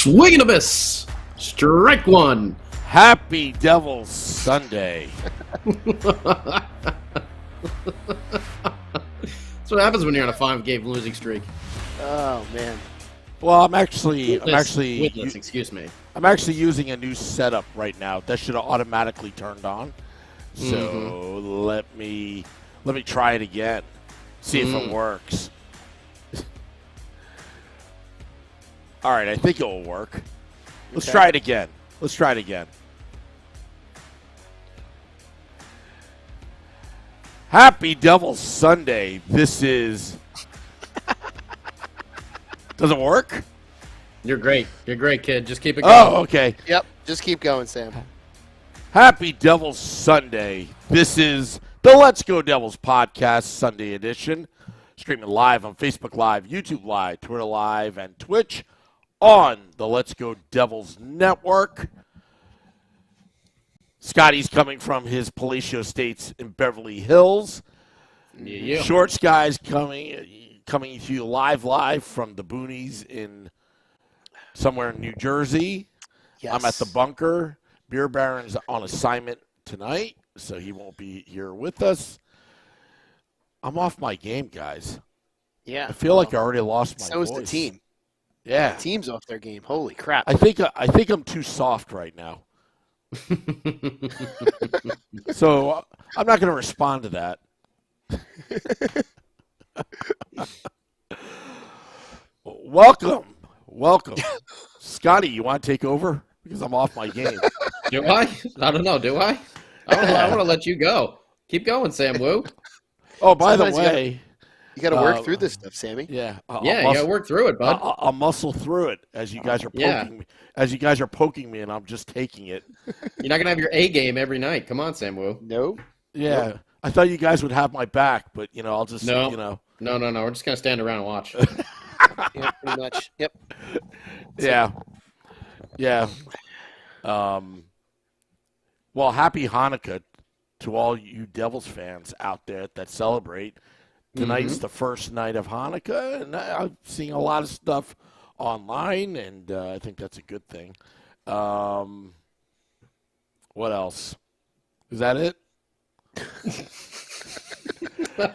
Swing and a miss. Strike one. Happy Devil's Sunday. That's what happens when you're on a 5-game losing streak. Oh man. Well, I'm actually excuse me. I'm actually using a new setup right now. That should have automatically turned on. So let me try it again. See if it works. All right, I think it will work. Let's try it again. Happy Devil's Sunday. This is... Does it work? You're great. You're great, kid. Just keep it going. Oh, okay. Yep. Just keep going, Sam. Happy Devil's Sunday. This is the Let's Go Devils podcast, Sunday edition. Streaming live on Facebook Live, YouTube Live, Twitter Live, and Twitch on the Let's Go Devils network. Scotty's coming from his palatial estates in Beverly Hills. Yeah. Shorts guy's coming to you live from the boonies in somewhere in New Jersey. Yes. I'm at the bunker. Beer Baron's on assignment tonight, so he won't be here with us. I'm off my game, guys. Yeah. I feel like I already lost my So voice. is the team. Yeah. The team's off their game. Holy crap. I think I'm too soft right now. So I'm not going to respond to that. Welcome. Scotty, you want to take over? Because I'm off my game. Do I? I don't know. Do I? I want to let you go. Keep going, Sam Wu. Oh, by Sometimes the way. You got to work through this stuff, Sammy. Yeah. You got to work through it, bud. I'll muscle through it as you guys are poking me. As you guys are poking me, and I'm just taking it. You're not going to have your A game every night. Come on, Sam Wu. No. Yeah. Nope. I thought you guys would have my back, but, I'll just, No. No. We're just going to stand around and watch. Yeah, pretty much. Yep. Yeah. Well, happy Hanukkah to all you Devils fans out there that celebrate. Tonight's the first night of Hanukkah, and I'm seeing a lot of stuff online, and I think that's a good thing. What else? Is that it?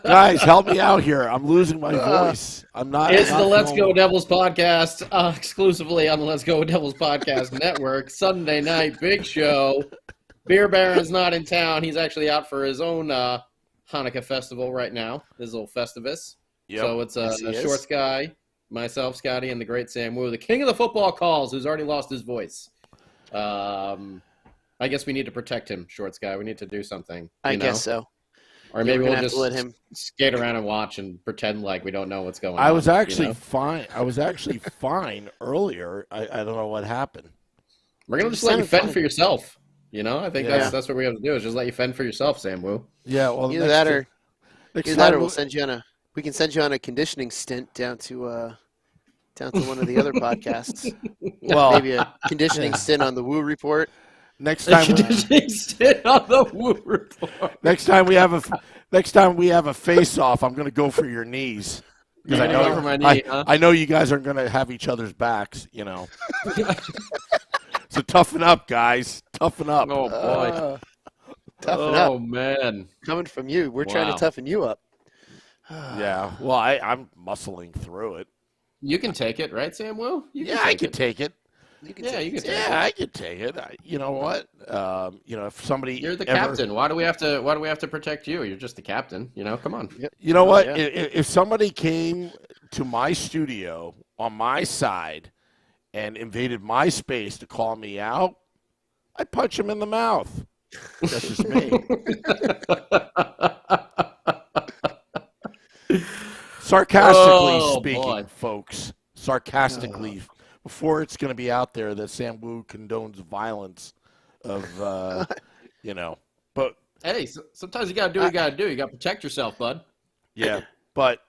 Guys, help me out here. I'm losing my voice. It's the Let's Go Devils podcast, exclusively on the Let's Go Devils podcast network. Sunday night, big show. Beer Baron's not in town. He's actually out for his own Hanukkah festival right now, his little Festivus. Yep. So it's Shorts Guy, myself, Scotty, and the great Sam Wu, the king of the football calls, who's already lost his voice. I guess we need to protect him, Shorts Guy. We need to do something. I guess so. Or maybe we'll just let him skate around and watch and pretend like we don't know what's going on. I was actually fine. I was actually fine earlier. I don't know what happened. We're going to just let you fend for yourself. I think that's what we have to do is just let you fend for yourself, Sam Wu. Yeah, well, either that or we'll send you on a conditioning stint down to one of the other podcasts. Well, maybe a conditioning stint on the Woo Report. Next time we have a face-off, I'm going to go for your knees because I know you guys aren't going to have each other's backs. So toughen up, guys. Toughen up. Oh boy. Toughen up. Oh man. Coming from you, we're trying to toughen you up. Yeah. Well, I'm muscling through it. You can take it, right, Sam Wu? I can take it. You can take it. Yeah, I can take it. You know what? If somebody you're the captain. Why do we have to protect you? You're just the captain. Come on. You know what? Yeah. If somebody came to my studio on my side and invaded my space to call me out, I'd punch him in the mouth. That's just me. Sarcastically speaking, folks. Sarcastically. Before it's going to be out there that Sam Wu condones violence of, But hey, sometimes you got to do what you got to do. You got to protect yourself, bud. Yeah, but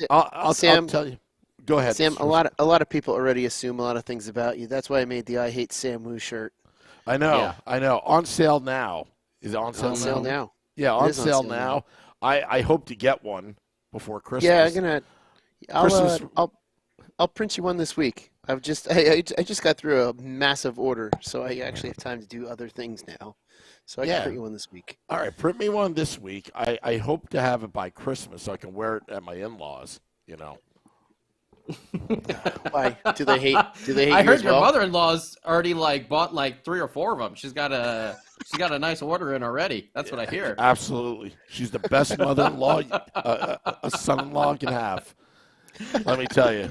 I'll tell you. Go ahead, Sam. A lot of people already assume a lot of things about you. That's why I made the "I Hate Sam Wu" shirt. I know. On sale now. Is it on sale now? On sale now. Yeah, on sale now. I hope to get one before Christmas. Yeah, I'll print you one this week. I just got through a massive order, so I actually have time to do other things now. So I can print you one this week. All right, print me one this week. I hope to have it by Christmas so I can wear it at my in-laws. Why? Do they hate? I you heard as your well? mother-in-law's already bought 3 or 4 of them. She's got a nice order in already. That's what I hear. Absolutely, she's the best mother-in-law a son-in-law can have. Let me tell you.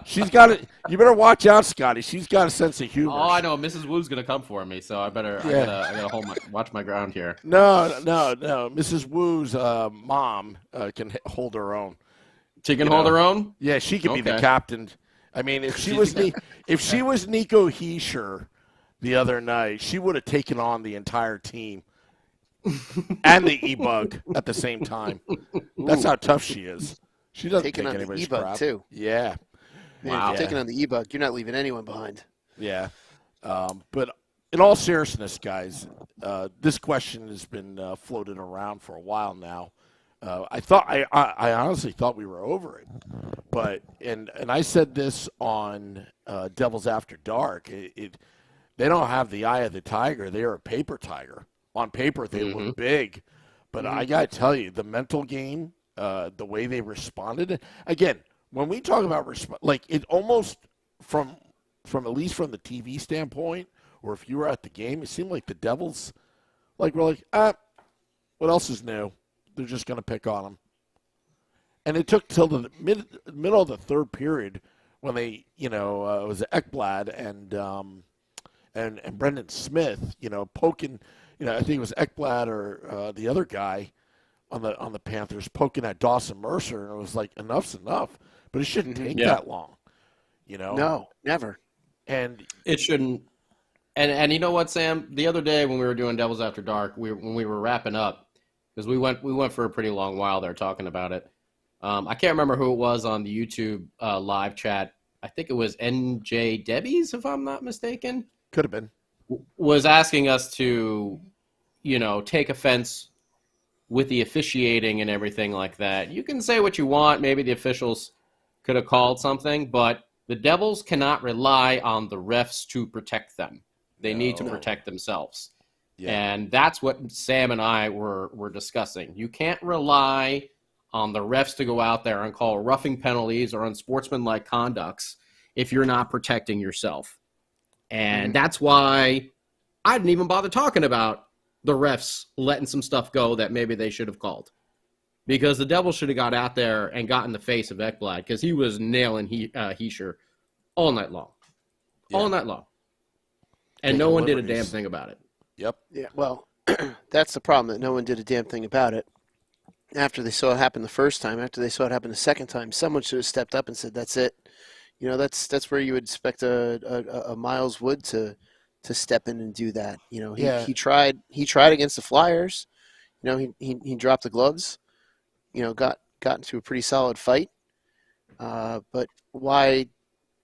She's got it. You better watch out, Scotty. She's got a sense of humor. Oh, I know. Mrs. Wu's gonna come for me, so I gotta watch my ground here. No. Mrs. Wu's mom can hold her own. She can hold her own. Yeah, she can be the captain. I mean, if she was Nico Hischier the other night, she would have taken on the entire team and the e-bug at the same time. That's how tough she is. She doesn't take on anybody's the e-bug crap. too. Yeah. Man, if you're taking on the e-bug, you're not leaving anyone behind. Yeah. But in all seriousness, guys, this question has been floated around for a while now. I honestly thought we were over it, but and I said this on Devils After Dark. They don't have the eye of the tiger; they are a paper tiger. On paper, they look big, but I got to tell you, the mental game, the way they responded. Again, when we talk about like it, almost from at least from the TV standpoint, or if you were at the game, it seemed like the Devils, like we're like, what else is new? They're just going to pick on them. And it took till the middle of the third period when they, it was Ekblad and Brendan Smith, poking, I think it was Ekblad or the other guy on the Panthers poking at Dawson Mercer, and it was like, enough's enough. But it shouldn't take that long, No, never. And it shouldn't. And you know what, Sam? The other day when we were doing Devils After Dark, when we were wrapping up, because we went for a pretty long while there talking about it. I can't remember who it was on the YouTube live chat. I think it was NJ Debbie's, if I'm not mistaken. Could have been. Was asking us to, take offense with the officiating and everything like that. You can say what you want. Maybe the officials could have called something, but the Devils cannot rely on the refs to protect them. They need to protect themselves. Yeah. And that's what Sam and I were discussing. You can't rely on the refs to go out there and call roughing penalties or unsportsmanlike conducts if you're not protecting yourself. And that's why I didn't even bother talking about the refs letting some stuff go that maybe they should have called. Because the Devils should have got out there and got in the face of Ekblad, because he was nailing Hischier all night long. Yeah. All night long. And no one did a damn thing about it. Yep. Yeah, well, that's the problem, that no one did a damn thing about it. After they saw it happen the first time, after they saw it happen the second time, someone should have stepped up and said, that's it. That's where you would expect a Miles Wood to step in and do that. He tried against the Flyers. He dropped the gloves. Got into a pretty solid fight. But why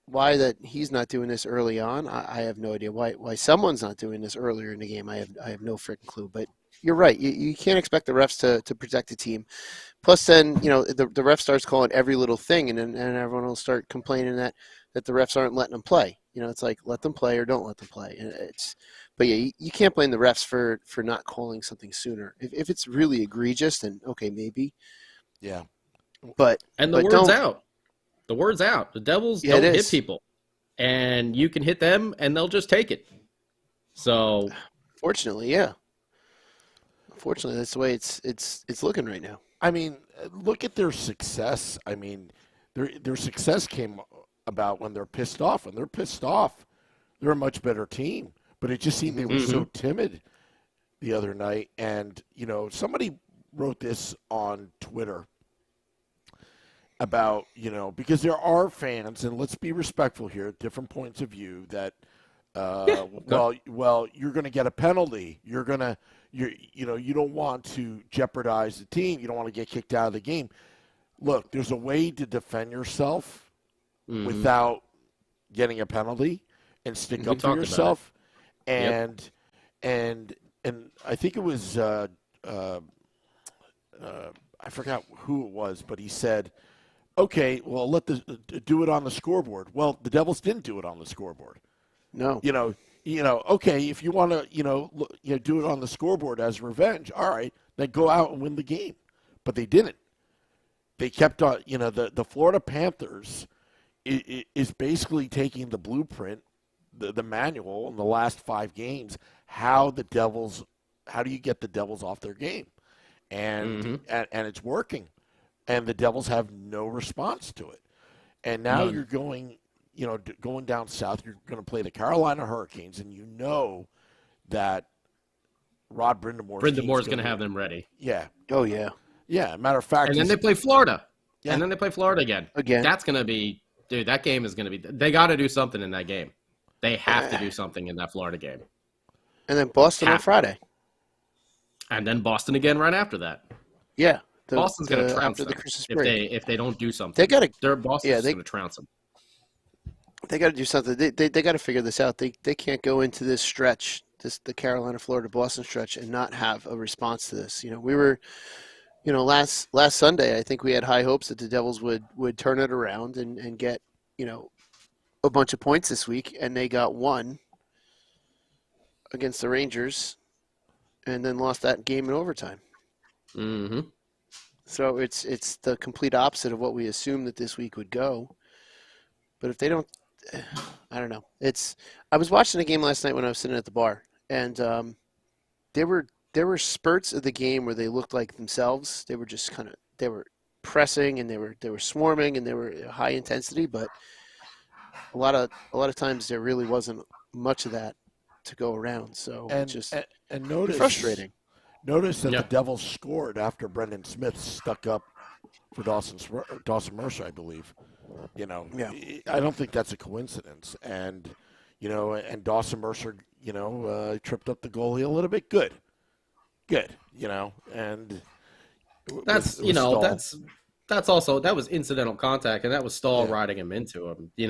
that he's not doing this early on, I have no idea. Why someone's not doing this earlier in the game, I have no freaking clue. But you're right. You can't expect the refs to protect the team. Plus, then the ref starts calling every little thing, and everyone will start complaining that the refs aren't letting them play. It's like, let them play or don't let them play. But yeah, you can't blame the refs for not calling something sooner. If it's really egregious, then okay, maybe. Yeah. But word's out. The word's out. The Devils don't hit people, and you can hit them, and they'll just take it. So, fortunately, yeah. Unfortunately, that's the way it's looking right now. I mean, look at their success. I mean, their success came about when they're pissed off. When they're pissed off, they're a much better team. But it just seemed they were so timid the other night. And, somebody wrote this on Twitter about, because there are fans, and let's be respectful here, different points of view, that, you're going to get a penalty. You don't want to jeopardize the team. You don't want to get kicked out of the game. Look, there's a way to defend yourself without getting a penalty and stick up for yourself. And I think it was I forgot who it was, but he said okay, well, do it on the scoreboard. Well, the Devils didn't do it on the scoreboard. No. Okay, if you want to, do it on the scoreboard as revenge, all right, then go out and win the game. But they didn't. They kept on, the Florida Panthers is basically taking the blueprint, the manual in the last 5 games, how do you get the Devils off their game? And it's working. And the Devils have no response to it. And now you're going down south, you're going to play the Carolina Hurricanes, and you know that Rod Brindamore's going to have them ready. Yeah. Oh, yeah. Yeah, matter of fact. And then they play Florida. Yeah. And then they play Florida again. That's going to be – dude, that game is going to be – they got to do something in that game. They have to do something in that Florida game. And then Boston on Friday. And then Boston again right after that. Yeah. Boston's going to trounce them if they don't do something. Boston's going to trounce them. They got to do something. They got to figure this out. They can't go into this stretch, the Carolina, Florida, Boston stretch, and not have a response to this. We were, last Sunday, I think we had high hopes that the Devils would turn it around and get, a bunch of points this week, and they got one against the Rangers, and then lost that game in overtime. Mm-hmm. So it's the complete opposite of what we assumed that this week would go. But if they don't, I don't know. I was watching a game last night when I was sitting at the bar, and there were spurts of the game where they looked like themselves. They were just they were pressing, and they were swarming, and they were high intensity. But a lot of times there really wasn't much of that to go around. So it's just frustrating. Notice that the Devils scored after Brendan Smith stuck up for Dawson Mercer, I believe. I don't think that's a coincidence. And, and Dawson Mercer, tripped up the goalie a little bit. Good. And that's, that's also, that was incidental contact, and that was Stahl riding him into him, and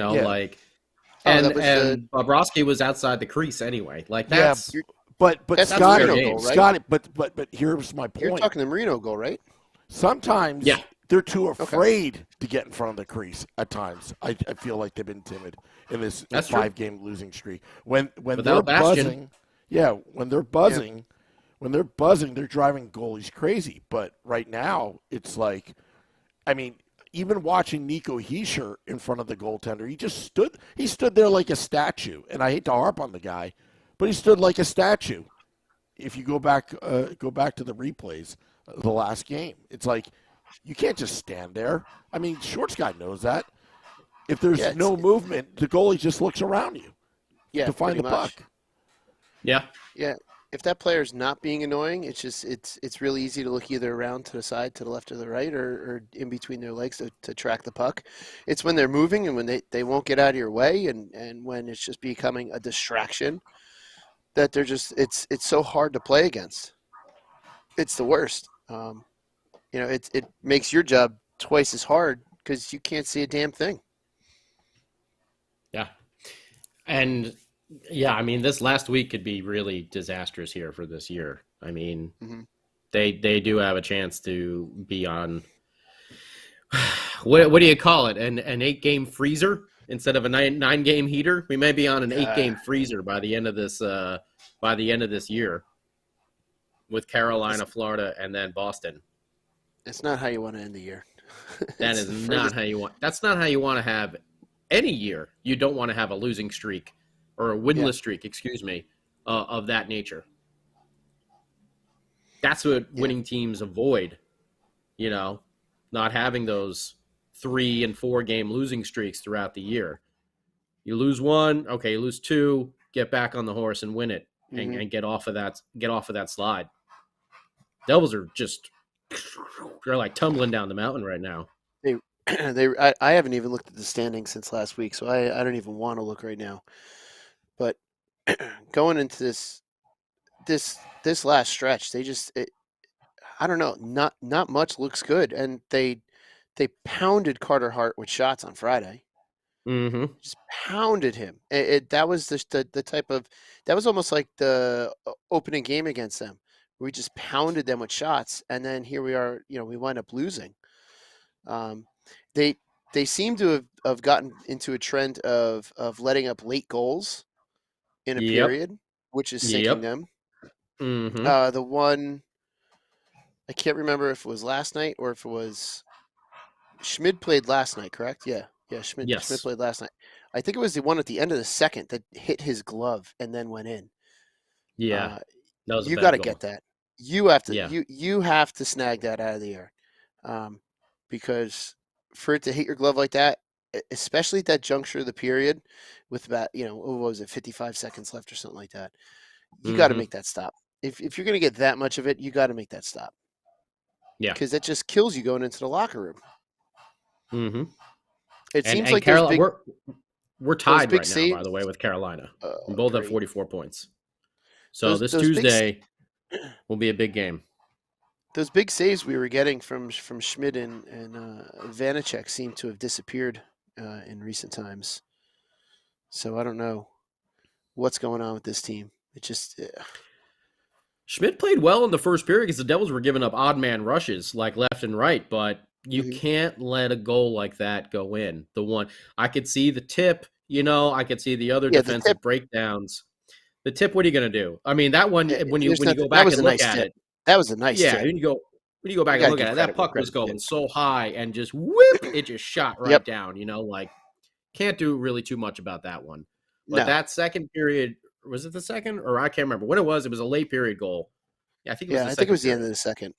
Bobrovsky was outside the crease anyway. That's. Yeah, but Scotty, goal, right? Scotty, but here's my point. You're talking the Marino goal, right? Sometimes they're too afraid to get in front of the crease. At times, I feel like they've been timid in this 5-game losing streak. When they're buzzing, when they're buzzing, they're driving goalies crazy. But right now, it's like, even watching Nico Hischier in front of the goaltender, he stood there like a statue. And I hate to harp on the guy, but he stood like a statue. If you go back to the replays of the last game, it's like you can't just stand there. Shorts guy knows that. If there's no movement, the goalie just looks around you to find the puck. Yeah. Yeah. If that player's not being annoying, it's really easy to look either around to the side, to the left or the right, or in between their legs to track the puck. It's when they're moving and when they won't get out of your way, and when it's just becoming a distraction, that they're just it's so hard to play against. It's the worst. It makes your job twice as hard because you can't see a damn thing. Yeah. And this last week could be really disastrous here for this year. They do have a chance to be on what do you call it? An 8-game freezer instead of a 9-game heater. We may be on an 8-game freezer by the end of this year with Carolina, Florida, and then Boston. It's not how you want to end the year. That's not how you want to have any year. You don't want to have a losing streak or a winless streak, of that nature. That's what winning teams avoid, not having those 3 and 4 game losing streaks throughout the year. You lose one, okay, you lose 2, get back on the horse and win it and get off of that slide. Devils are they're like tumbling down the mountain right now. I haven't even looked at the standings since last week, so I don't even want to look right now. But going into this last stretch, I don't know, not much looks good, and they pounded Carter Hart with shots on Friday. Mm-hmm. Just pounded him. That was the type of, that was almost like the opening game against them. We just pounded them with shots, and then here we are. We wind up losing. They seem to have gotten into a trend of letting up late goals in a Yep. period, which is sinking Yep. them. Mm-hmm. The one I can't remember if it was last night or if it was Schmid played last night, correct? Yeah. Schmid Yes. played last night. I think it was the one at the end of the second that hit his glove and then went in. Yeah. That was a You bad got to goal. get that. You have to. Yeah. You have to snag that out of the air, because for it to hit your glove like that, especially at that juncture of the period, with about what was it, 55 seconds left or something like that, you got to Mm-hmm. make that stop. If you're going to get that much of it, you got to make that stop. Yeah. Because that just kills you going into the locker room. Mm-hmm. It seems And like those big we're tied big right now, by the saves. way, with Carolina. We both have Great. 44 points. So this Those big Tuesday will be a big game. those big saves we were getting from Schmidt and Vanacek seem to have disappeared in recent times. So I don't know what's going on with this team. It just Schmidt played well in the first period because the Devils were giving up odd man rushes like left and right, but you can't let a goal like that go in. The one I could see the tip, I could see the other defensive breakdowns. The tip, what are you going to do? I mean, that one when you go back and look at it, that was a nice yeah. tip. When you go back and look at it, that puck was going so high and just whip, it just shot right down. Like can't do really too much about that one. But that second period, was it the second or I can't remember when it was? It was a late period goal. Yeah, I think it was. I think it was the end of the second.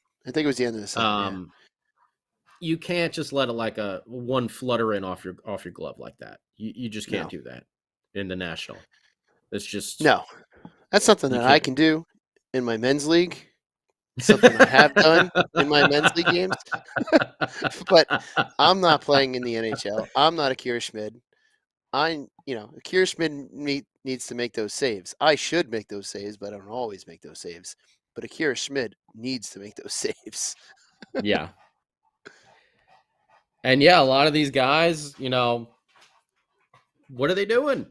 You can't just let it like a one flutter in off your glove like that. You just can't do that in the national. It's just no. That's something that I can do in my men's league. Something I have done in my men's league games. But I'm not playing in the NHL. I'm not Akira Schmid. Akira Schmid needs to make those saves. I should make those saves, but I don't always make those saves. But Akira Schmid needs to make those saves. Yeah. And a lot of these guys, what are they doing?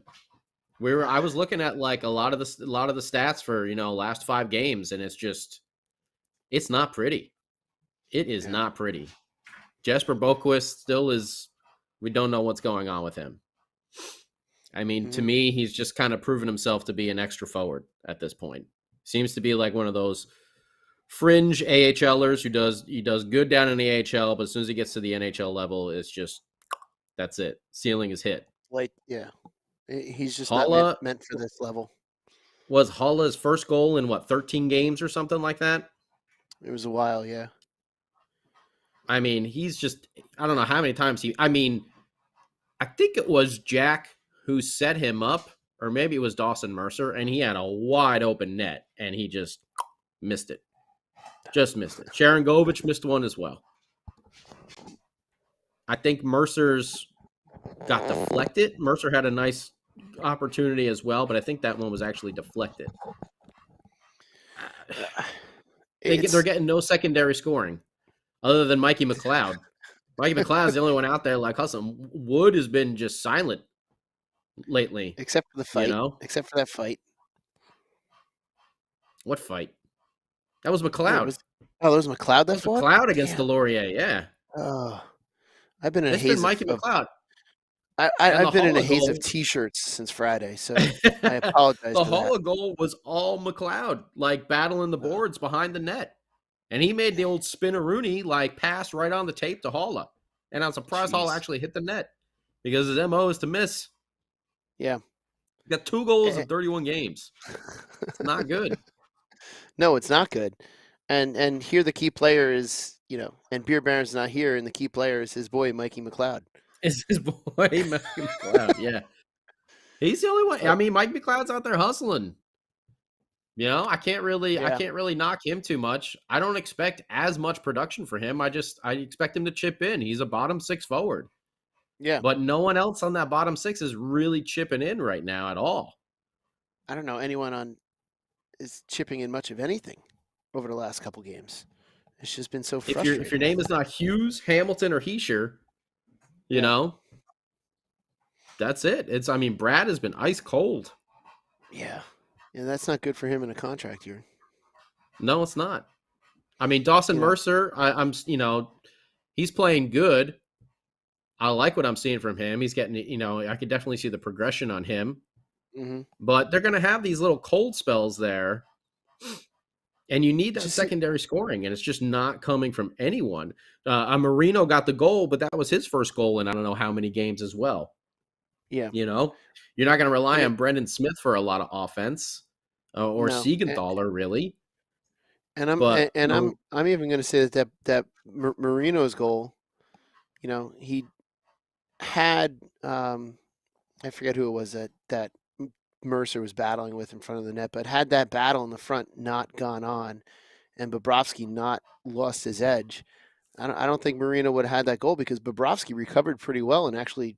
I was looking at like a lot of the stats for, last 5 games, and it's not pretty. It is not pretty. Jesper Boquist still is, we don't know what's going on with him. I mean, to me, he's just kind of proven himself to be an extra forward at this point. Seems to be like one of those fringe AHLers he does good down in the AHL, but as soon as he gets to the NHL level, it's just, that's it. Ceiling is hit. He's just not meant for this level. Was Halla's first goal in 13 games or something like that? It was a while, yeah. I mean, he's just, I don't know how many times I think it was Jack who set him up, or maybe it was Dawson Mercer, and he had a wide open net, and he just missed it. Just missed it. Sharon Govich missed one as well. I think Mercer's got deflected. Mercer had a nice opportunity as well, but I think that one was actually deflected. They're getting no secondary scoring other than Mikey McLeod. Mikey McLeod's the only one out there like hustling. Wood has been just silent lately. Except for the fight. Except for that fight. What fight? That was McLeod. That was McLeod that fought? McLeod against Delorier, yeah. Oh. I've been in a haze Mikey McLeod. I've been in a haze of T-shirts since Friday, so I apologize. The Halla goal was all McLeod, like battling the boards behind the net. And he made the old spin-a-rooney, like pass right on the tape to Halla. And I'm surprised Halla actually hit the net because his MO is to miss. Yeah. He got 2 goals in 31 games. It's not good. No, it's not good. And here the key player is, and Beer Baron's not here, and the key player is his boy, Mikey McLeod. Is his boy, Mikey McLeod, yeah. He's the only one. I mean, Mike McLeod's out there hustling. I can't really knock him too much. I don't expect as much production for him. I expect him to chip in. He's a bottom 6 forward. Yeah. But no one else on that bottom 6 is really chipping in right now at all. I don't know anyone is chipping in much of anything over the last couple games. It's just been so frustrating. If your name is not Hughes, Hamilton, or Hischier, that's it. Brad has been ice cold. Yeah. Yeah, that's not good for him in a contract year. No, it's not. Dawson Mercer, he's playing good, I like what I'm seeing from him. He's getting, I could definitely see the progression on him. Mm-hmm. But they're going to have these little cold spells there. And you need that secondary scoring, and it's just not coming from anyone. Marino got the goal, but that was his first goal in I don't know how many games as well. Yeah. You're not going to rely on Brendan Smith for a lot of offense or Siegenthaler, really. And I'm even going to say that Marino's goal, he had I forget who it was that Mercer was battling with in front of the net, but had that battle in the front not gone on and Bobrovsky not lost his edge, I don't think Marino would have had that goal because Bobrovsky recovered pretty well and actually,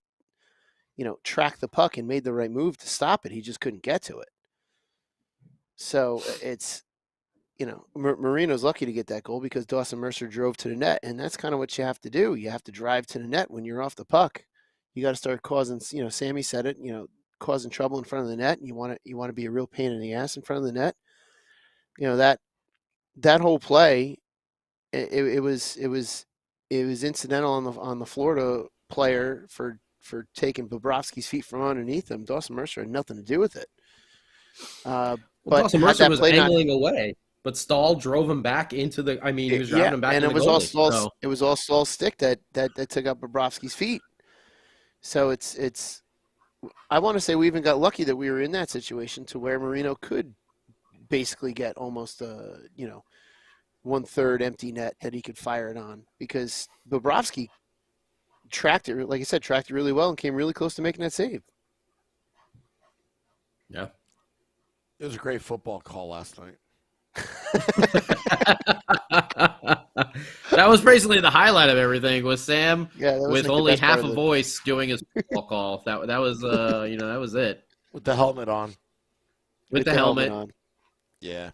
tracked the puck and made the right move to stop it. He just couldn't get to it. So it's, Marino's lucky to get that goal because Dawson Mercer drove to the net, and that's kind of what you have to do. You have to drive to the net when you're off the puck. You got to start causing, Sammy said it, causing trouble in front of the net. And you want to be a real pain in the ass in front of the net. That whole play, it was incidental on the Florida player for taking Bobrovsky's feet from underneath him. Dawson Mercer had nothing to do with it. But Dawson Mercer was angling away, but Stahl drove him back into the. I mean, he was driving him back. And it was all Stahl. It was all Stahl's stick that took up Bobrovsky's feet. So it's. I want to say we even got lucky that we were in that situation to where Marino could basically get almost a 1/3 empty net that he could fire it on because Bobrovsky tracked it, like I said, really well and came really close to making that save. Yeah. It was a great football call last night. That was basically the highlight of everything was Sam with like only half a voice doing his football call. That was that was it. With the helmet on. With the helmet on. Yeah.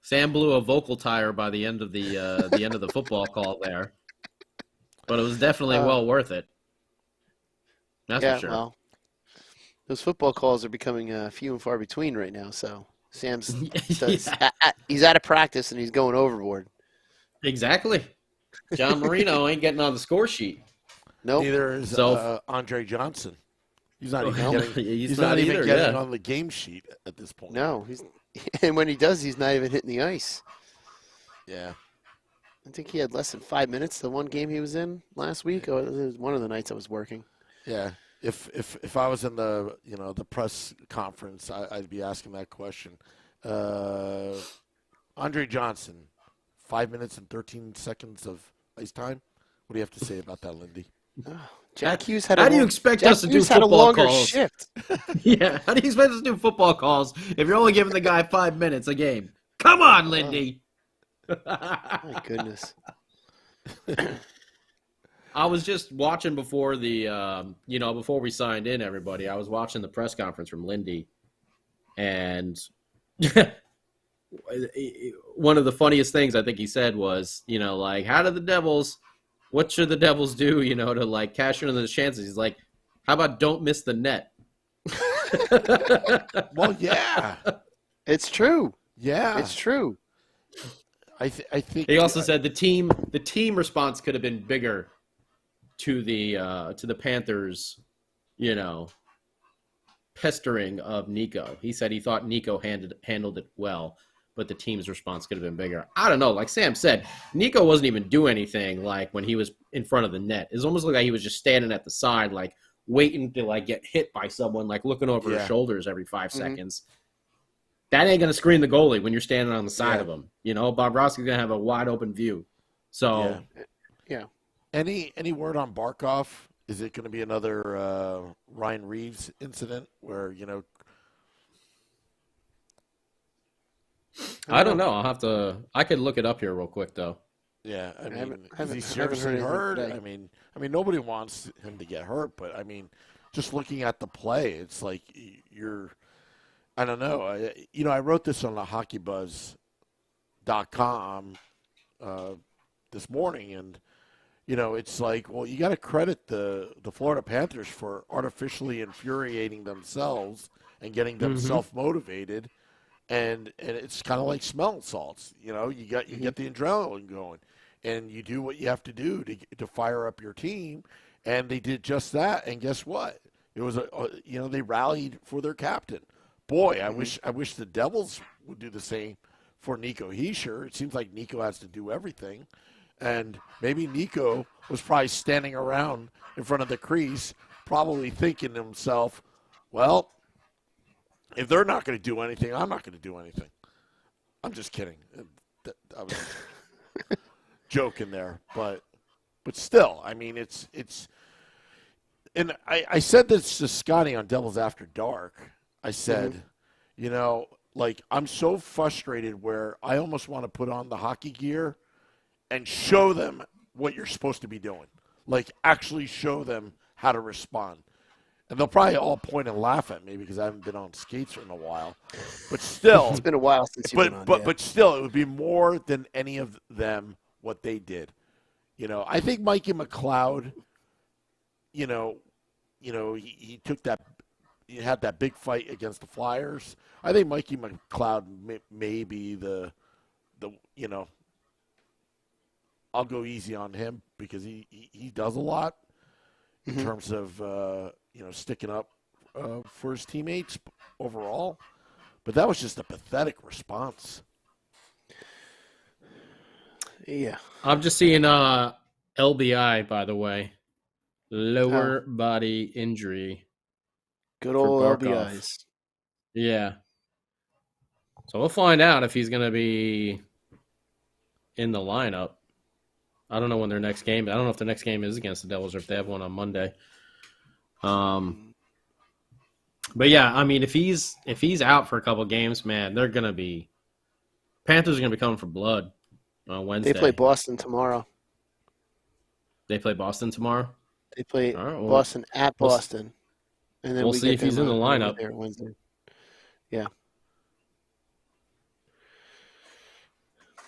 Sam blew a vocal tire by the end of the football call there. But it was definitely well worth it. That's for sure. Well, those football calls are becoming few and far between right now. So Sam's he's out of practice and he's going overboard. Exactly. John Marino ain't getting on the score sheet. Nope. Neither is Andre Johnson. He's not even getting. He's not even getting on the game sheet at this point. No, and when he does, he's not even hitting the ice. Yeah. I think he had less than 5 minutes the one game he was in last week. Or it was one of the nights I was working. Yeah. If I was in the the press conference, I'd be asking that question. Andre Johnson, 5 minutes and 13 seconds of ice time. What do you have to say about that, Lindy? Jack Hughes How do you expect us to do football calls? Shift. Yeah, how do you expect us to do football calls if you're only giving the guy 5 minutes a game? Come on, Lindy. My goodness. I was just watching before before we signed in, everybody. I was watching the press conference from Lindy, and one of the funniest things I think he said was, what should the Devils do, to cash in on those chances? He's like, how about don't miss the net? Well, yeah, it's true. Yeah, it's true. I think he also said the team response could have been bigger to the Panthers, pestering of Nico. He said he thought Nico handled it well, but the team's response could have been bigger. I don't know. Like Sam said, Nico wasn't even doing anything when he was in front of the net. It almost looked like he was just standing at the side, waiting to get hit by someone, looking over his shoulders every 5 seconds. That ain't going to screen the goalie when you're standing on the side of him. Bobrovsky's going to have a wide open view. So, yeah. Any word on Barkov? Is it going to be another Ryan Reeves incident where, I don't know. I could look it up here real quick, though. Yeah, is he seriously hurt? I mean, nobody wants him to get hurt, but just looking at the play, it's like I don't know. I wrote this on the HockeyBuzz.com this morning, and it's like, well, you got to credit the Florida Panthers for artificially infuriating themselves and getting them self-motivated, and it's kind of like smelling salts. You get the adrenaline going, and you do what you have to do to fire up your team, And they did just that, and guess what? It was they rallied for their captain. Boy, I wish the Devils would do the same for Nico Hischier. It seems like Nico has to do everything, and maybe Nico was probably standing around in front of the crease, probably thinking to himself, "Well, if they're not going to do anything, I'm not going to do anything." I'm just kidding. I was joking there, but still, I mean, it's. And I said this to Scotty on Devils After Dark. I said, I'm so frustrated where I almost want to put on the hockey gear and show them what you're supposed to be doing. Like, actually show them how to respond. And they'll probably all point and laugh at me because I haven't been on skates in a while. But still. It's been a while since you've been on. But still, it would be more than any of them what they did. I think Mikey McLeod, he took that. He had that big fight against the Flyers. I think Mikey McLeod may be the I'll go easy on him because he does a lot in terms of sticking up for his teammates overall. But that was just a pathetic response. Yeah, I'm just seeing LBI, by the way, lower body injury. Good old LBIs. Yeah. So we'll find out if he's going to be in the lineup. I don't know when their next game. I don't know if the next game is against the Devils or if they have one on Monday. But yeah, I mean, if he's out for a couple games, man, they're going to be Panthers are going to be coming for blood on Wednesday. They play Boston tomorrow. They play Boston tomorrow. They play Boston at Boston. And then we'll see if he's in the lineup there Wednesday. Yeah.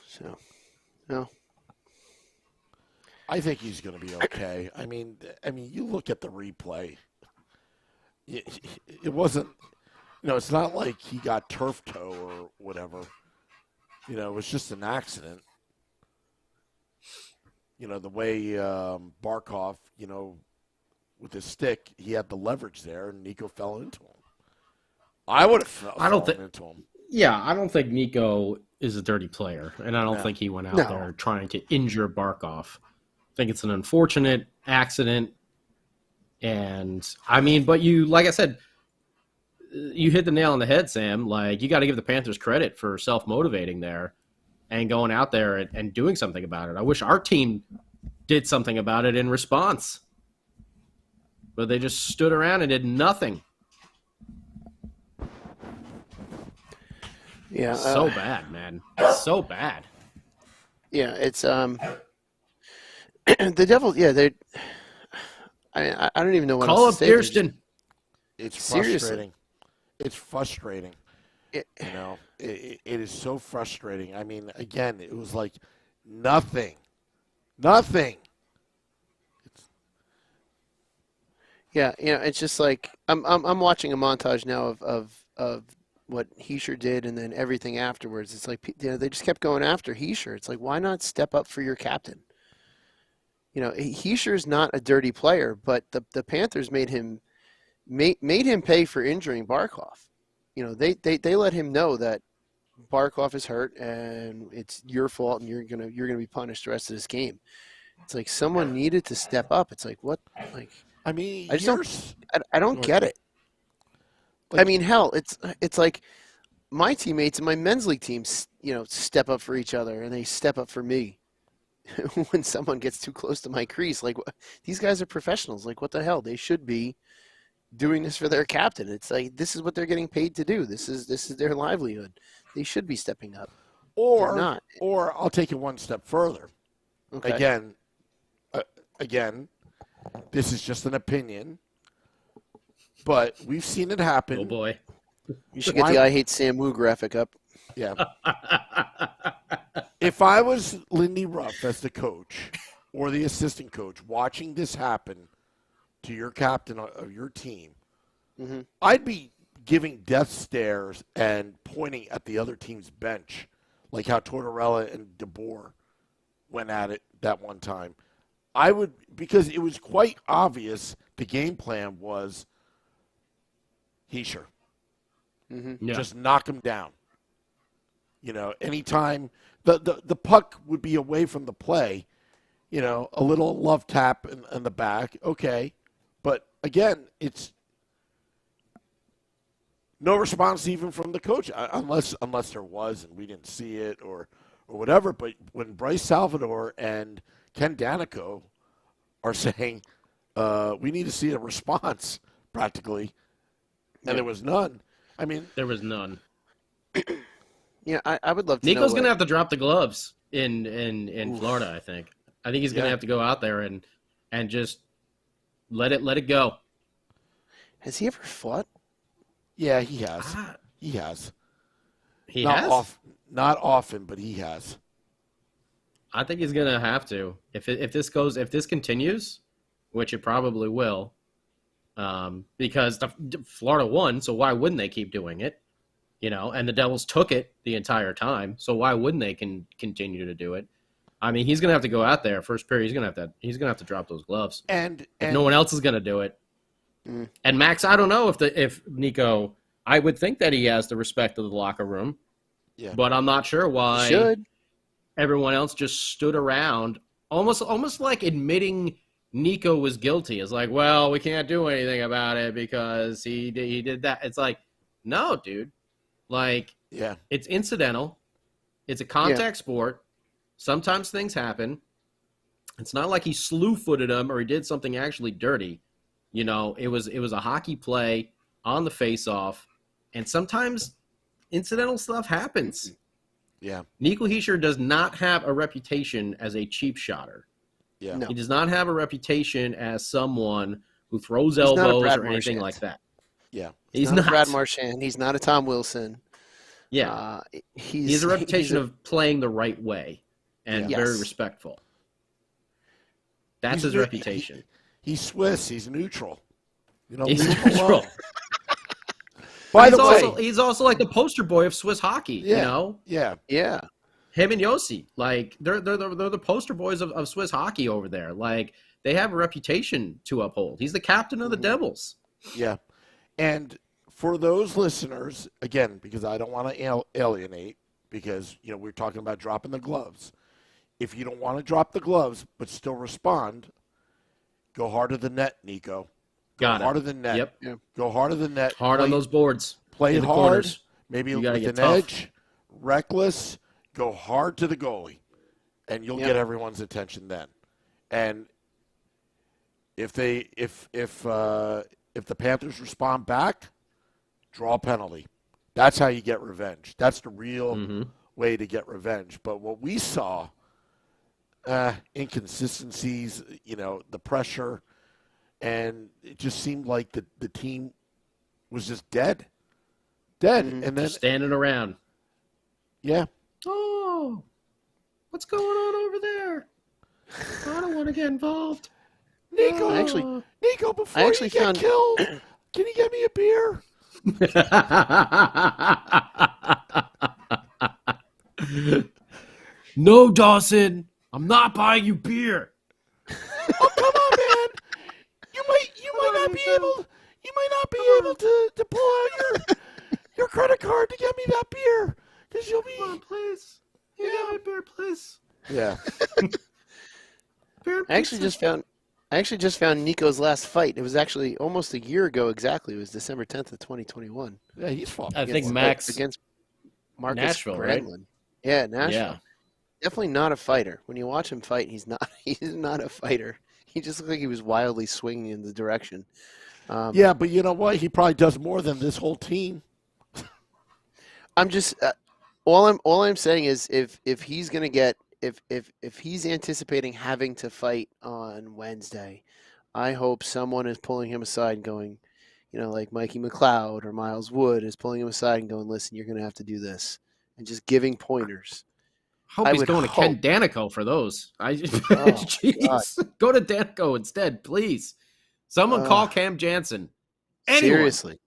So, no. I think he's going to be okay. I mean, you look at the replay. It wasn't, it's not like he got turf toe or whatever. It was just an accident. The way Barkov, with his stick, he had the leverage there, and Nico fell into him. I would have fallen into him. Yeah, I don't think Nico is a dirty player, and I don't think he went out there trying to injure Barkov. I think it's an unfortunate accident, and but you, like I said, you hit the nail on the head, Sam. Like, you got to give the Panthers credit for self-motivating there and going out there and doing something about it. I wish our team did something about it in response. But they just stood around and did nothing. Yeah. So bad, man. So bad. Yeah, it's the Devils, they I don't even know what Call else up to say. Kirsten. It's Seriously. frustrating. It's frustrating. It is so frustrating. I mean, again, it was like nothing. Nothing. Yeah, it's just like I'm watching a montage now of what Hischier did and then everything afterwards. It's like they just kept going after Hischier. It's like, why not step up for your captain? Hischier's not a dirty player, but the Panthers made him pay for injuring Barkov. They let him know that Barkov is hurt and it's your fault and you're gonna be punished the rest of this game. It's like someone needed to step up. It's like, what? Like, I mean, I just don't get it. I mean, hell, it's like my teammates and my men's league teams, step up for each other and they step up for me when someone gets too close to my crease. Like, these guys are professionals. Like, what the hell? They should be doing this for their captain. It's like, this is what they're getting paid to do. This is their livelihood. They should be stepping up. Or They're not. Or I'll take it one step further. Okay. Again, this is just an opinion, but we've seen it happen. Oh boy. You should get the I Hate Sam Wu graphic up. Yeah. If I was Lindy Ruff as the coach or the assistant coach watching this happen to your captain of your team, I'd be giving death stares and pointing at the other team's bench, like how Tortorella and DeBoer went at it that one time. I would, because it was quite obvious the game plan was Hischier. Mm-hmm. Yeah. Just knock him down. Anytime the puck would be away from the play, a little love tap in the back, okay. But again, it's no response even from the coach, unless there was and we didn't see it or whatever. But when Bryce Salvador and Ken Danico are saying we need to see a response, practically, and there was none. I mean, There was none. Yeah, I would love to Nico's know. going to have to drop the gloves in Florida, I think. I think he's going to have to go out there and just let it go. Has he ever fought? Yeah, he has. He has. He Not has? Not often, but he has. I think he's going to have to. If this continues, which it probably will, because Florida won, so why wouldn't they keep doing it? And the Devils took it the entire time, so why wouldn't they continue to do it? I mean, he's going to have to go out there first period. He's going to have to drop those gloves. And if no one else is going to do it. And Max, I don't know if Nico, I would think that he has the respect of the locker room. Yeah. But I'm not sure why everyone else just stood around, almost like admitting Nico was guilty. It's like, well, we can't do anything about it because he did that. It's like, no, dude. Like, yeah, it's incidental. It's a contact sport. Sometimes things happen. It's not like he slew-footed him or he did something actually dirty. It was a hockey play on the face-off, and sometimes incidental stuff happens. Yeah. Nico Hischier does not have a reputation as a cheap shotter. Yeah. No. He does not have a reputation as someone who throws elbows or anything like that. Yeah. He's not Brad Marchand. He's not a Tom Wilson. Yeah. He has a reputation of playing the right way and very respectful. That's his reputation. He's Swiss. He's neutral. He's neutral. By the way, he's also like the poster boy of Swiss hockey. Yeah. Yeah. Him and Yossi, like they're the poster boys of Swiss hockey over there. Like they have a reputation to uphold. He's the captain of the Devils. Yeah. And for those listeners, again, because I don't want to alienate, because we're talking about dropping the gloves. If you don't want to drop the gloves but still respond, go harder than net, Nico. Go harder than net. Yep. Yeah. Go harder than net. Hard on those boards. Play in the hard. Corners. Maybe You with gotta an get tough. edge. Reckless. Go hard to the goalie, and you'll get everyone's attention then. And if the Panthers respond back, draw a penalty. That's how you get revenge. That's the real way to get revenge. But what we saw, inconsistencies, the pressure, and it just seemed like the team was just dead. And then Just standing around. Yeah. Oh, what's going on over there? I don't want to get involved. Nico, Nico, before you get killed, can you get me a beer? No, Dawson, I'm not buying you beer. Oh, come on, man. You might not be able to pull out your credit card to get me that beer, because you'll be. Come on, please. You get me a beer, please. Yeah. I actually just found Nico's last fight. It was actually almost a year ago exactly. It was December 10th of 2021. Yeah, he's fought. I think Max against Marcus Nashville, Granlund. right? Yeah, Nashville. Yeah. Definitely not a fighter. When you watch him fight, he's not a fighter. He just looked like he was wildly swinging in the direction. Yeah, but you know what? He probably does more than this whole team. I'm just all I'm saying is if he's gonna get if he's anticipating having to fight on Wednesday, I hope someone is pulling him aside and going, like Mikey McLeod or Miles Wood is pulling him aside and going, listen, you're gonna have to do this, and just giving pointers. Hope he's going to Ken Danico for those. Jeez. Go to Danico instead, please. Someone call Cam Jansen. Anyone. Seriously.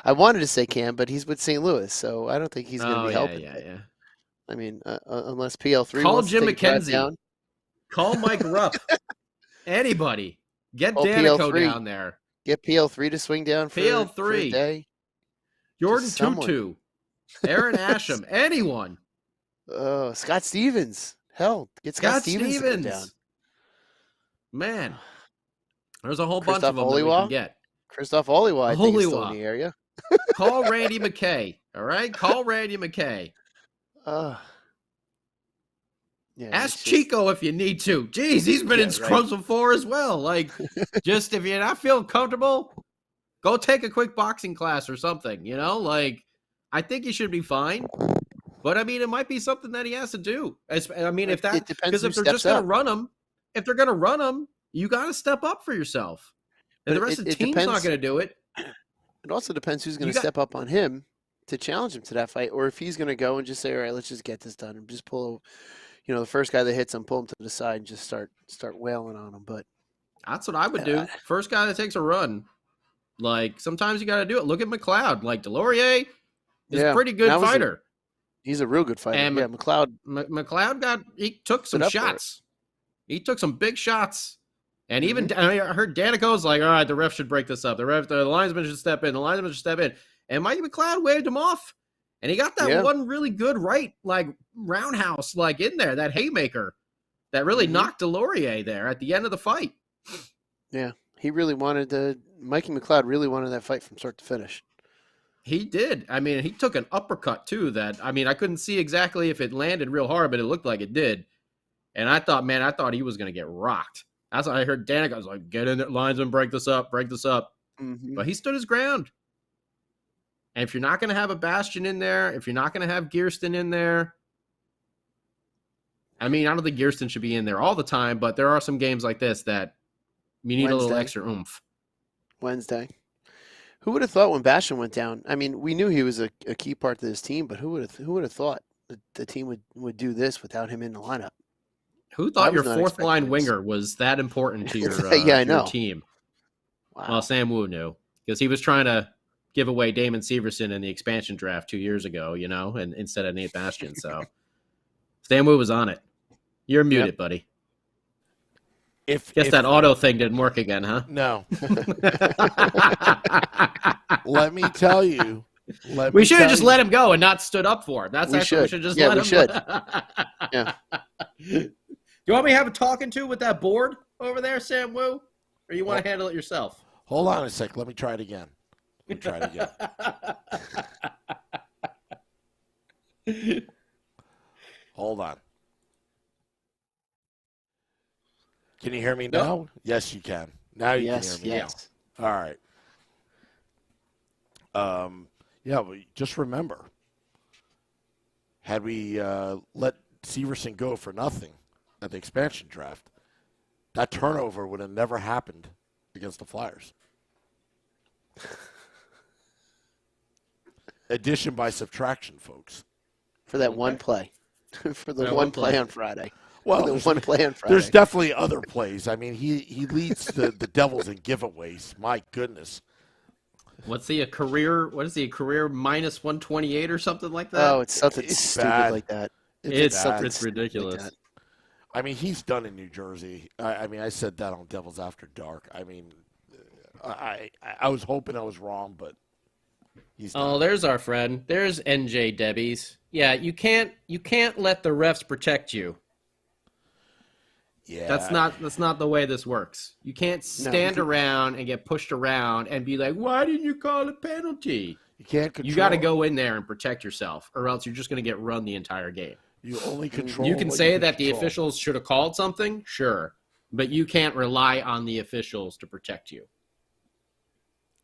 I wanted to say Cam, but he's with St. Louis, so I don't think he's going to be helping. Yeah. I mean, unless PL3 call wants Jim to take a drive McKenzie. down. Call Mike Rupp. Anybody. Get Oh, Danico PL3. down there. Get PL3 to swing down for a day. Jordan someone. Tutu. Aaron Asham. Anyone. Scott Stevens. Hell, get Scott Stevens to come down. Man, there's a whole bunch of them Oliwa? that we can get. Christoph Oliwa, I think, is still in the area. Call Randy McKay. All right? Call Randy McKay. Ask Chico if you need to. Jeez, he's been in scrums before as well. Like, just if you're not feeling comfortable, go take a quick boxing class or something, you know? Like, I think he should be fine. But, I mean, it might be something that he has to do. I mean, if they're just going to run him, you got to step up for yourself. And the rest of the team's not going to do it. It also depends who's going to step up on him to challenge him to that fight, or if he's going to go and just say, all right, let's just get this done and just pull, the first guy that hits him, pull him to the side and just start wailing on him. But that's what I would do. First guy that takes a run. Like, sometimes you got to do it. Look at McLeod. Like, Delorier is a pretty good fighter. He's a real good fighter. And McLeod he took some shots. He took some big shots. And even I heard Danico's like, all right, the ref should break this up. The linesman should step in. The linesman should step in. And Mike McLeod waved him off. And he got that one really good roundhouse in there, that haymaker that really knocked Delorier there at the end of the fight. Yeah, Mikey McLeod really wanted that fight from start to finish. He did. I mean, he took an uppercut too I couldn't see exactly if it landed real hard, but it looked like it did. And I thought he was going to get rocked. That's what I heard. Danica was like, get in there, linesman, break this up. Mm-hmm. But he stood his ground. And if you're not going to have a Bastion in there, if you're not going to have Gearston in there, I mean, I don't think Gearston should be in there all the time, but there are some games like this that you need a little extra oomph. Wednesday. Who would have thought when Bastion went down? I mean, we knew he was a key part to this team, but who would have thought that the team would do this without him in the lineup? Who thought your fourth line winger was that important to your, your team? Wow. Well, Sam Wu knew because he was trying to give away Damon Severson in the expansion draft 2 years ago, and instead of Nate Bastion. So Sam Wu was on it. You're muted, buddy. Guess that auto thing didn't work again, huh? No. Let me tell you. We should have just let him go and not stood up for him. We should just let him. We should. Yeah. You want me to have a talking to with that board over there, Sam Wu? Or you want to handle it yourself? Hold on a sec. Let me try it again. Hold on. Can you hear me now? No. Yes, you can. Now you can hear me. Yes. Now. All right. But just remember, had we let Severson go for nothing at the expansion draft, that turnover would have never happened against the Flyers. Addition by subtraction, folks. For that one play. For the one play on Friday. Well, there's definitely other plays. I mean, he leads the Devils in giveaways. My goodness. What is he, a career minus 128 or something like that? Oh, it's something stupid like that. It's ridiculous. Like I mean, he's done in New Jersey. I said that on Devils After Dark. I mean, I was hoping I was wrong, but he's done. Oh, there's our friend. There's NJ Debbies. Yeah, you can't let the refs protect you. Yeah. That's not the way this works. You can't stand around and get pushed around and be like, why didn't you call a penalty? You can't control. You got to go in there and protect yourself, or else you're just going to get run the entire game. You only control. You can say that the officials should have called something, sure, but you can't rely on the officials to protect you.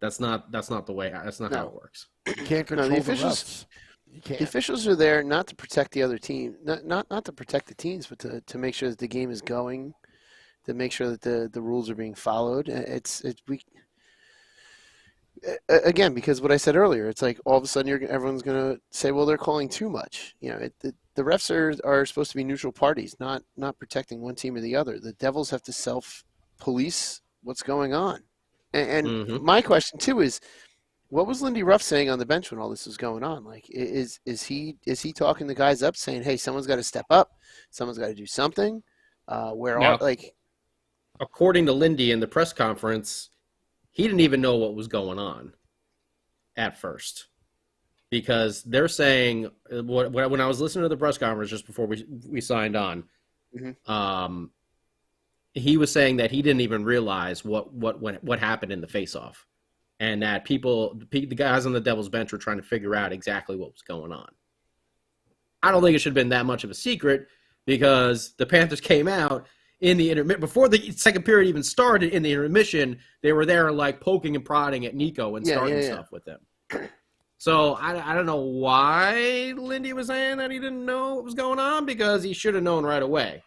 That's not the way. That's not how it works. You can't control the officials. The officials are there not to protect the other team, not to protect the teams, but to make sure that the game is going, to make sure that the rules are being followed. Again, because what I said earlier, it's like all of a sudden everyone's going to say, well, they're calling too much. The refs are supposed to be neutral parties, not protecting one team or the other. The Devils have to self-police what's going on. And my question too is, what was Lindy Ruff saying on the bench when all this was going on? Like, is he talking the guys up, saying, "Hey, someone's got to step up, someone's got to do something"? where Now- like According to Lindy in the press conference, he didn't even know what was going on at first. Because they're saying, when I was listening to the press conference just before we signed on, he was saying that he didn't even realize what happened in the face-off, and that the guys on the Devils bench were trying to figure out exactly what was going on. I don't think it should have been that much of a secret, because the Panthers came out in the intermission before the second period even started. In the intermission, they were there like poking and prodding at Nico and starting stuff with him. So I don't know why Lindy was saying that he didn't know what was going on, because he should have known right away.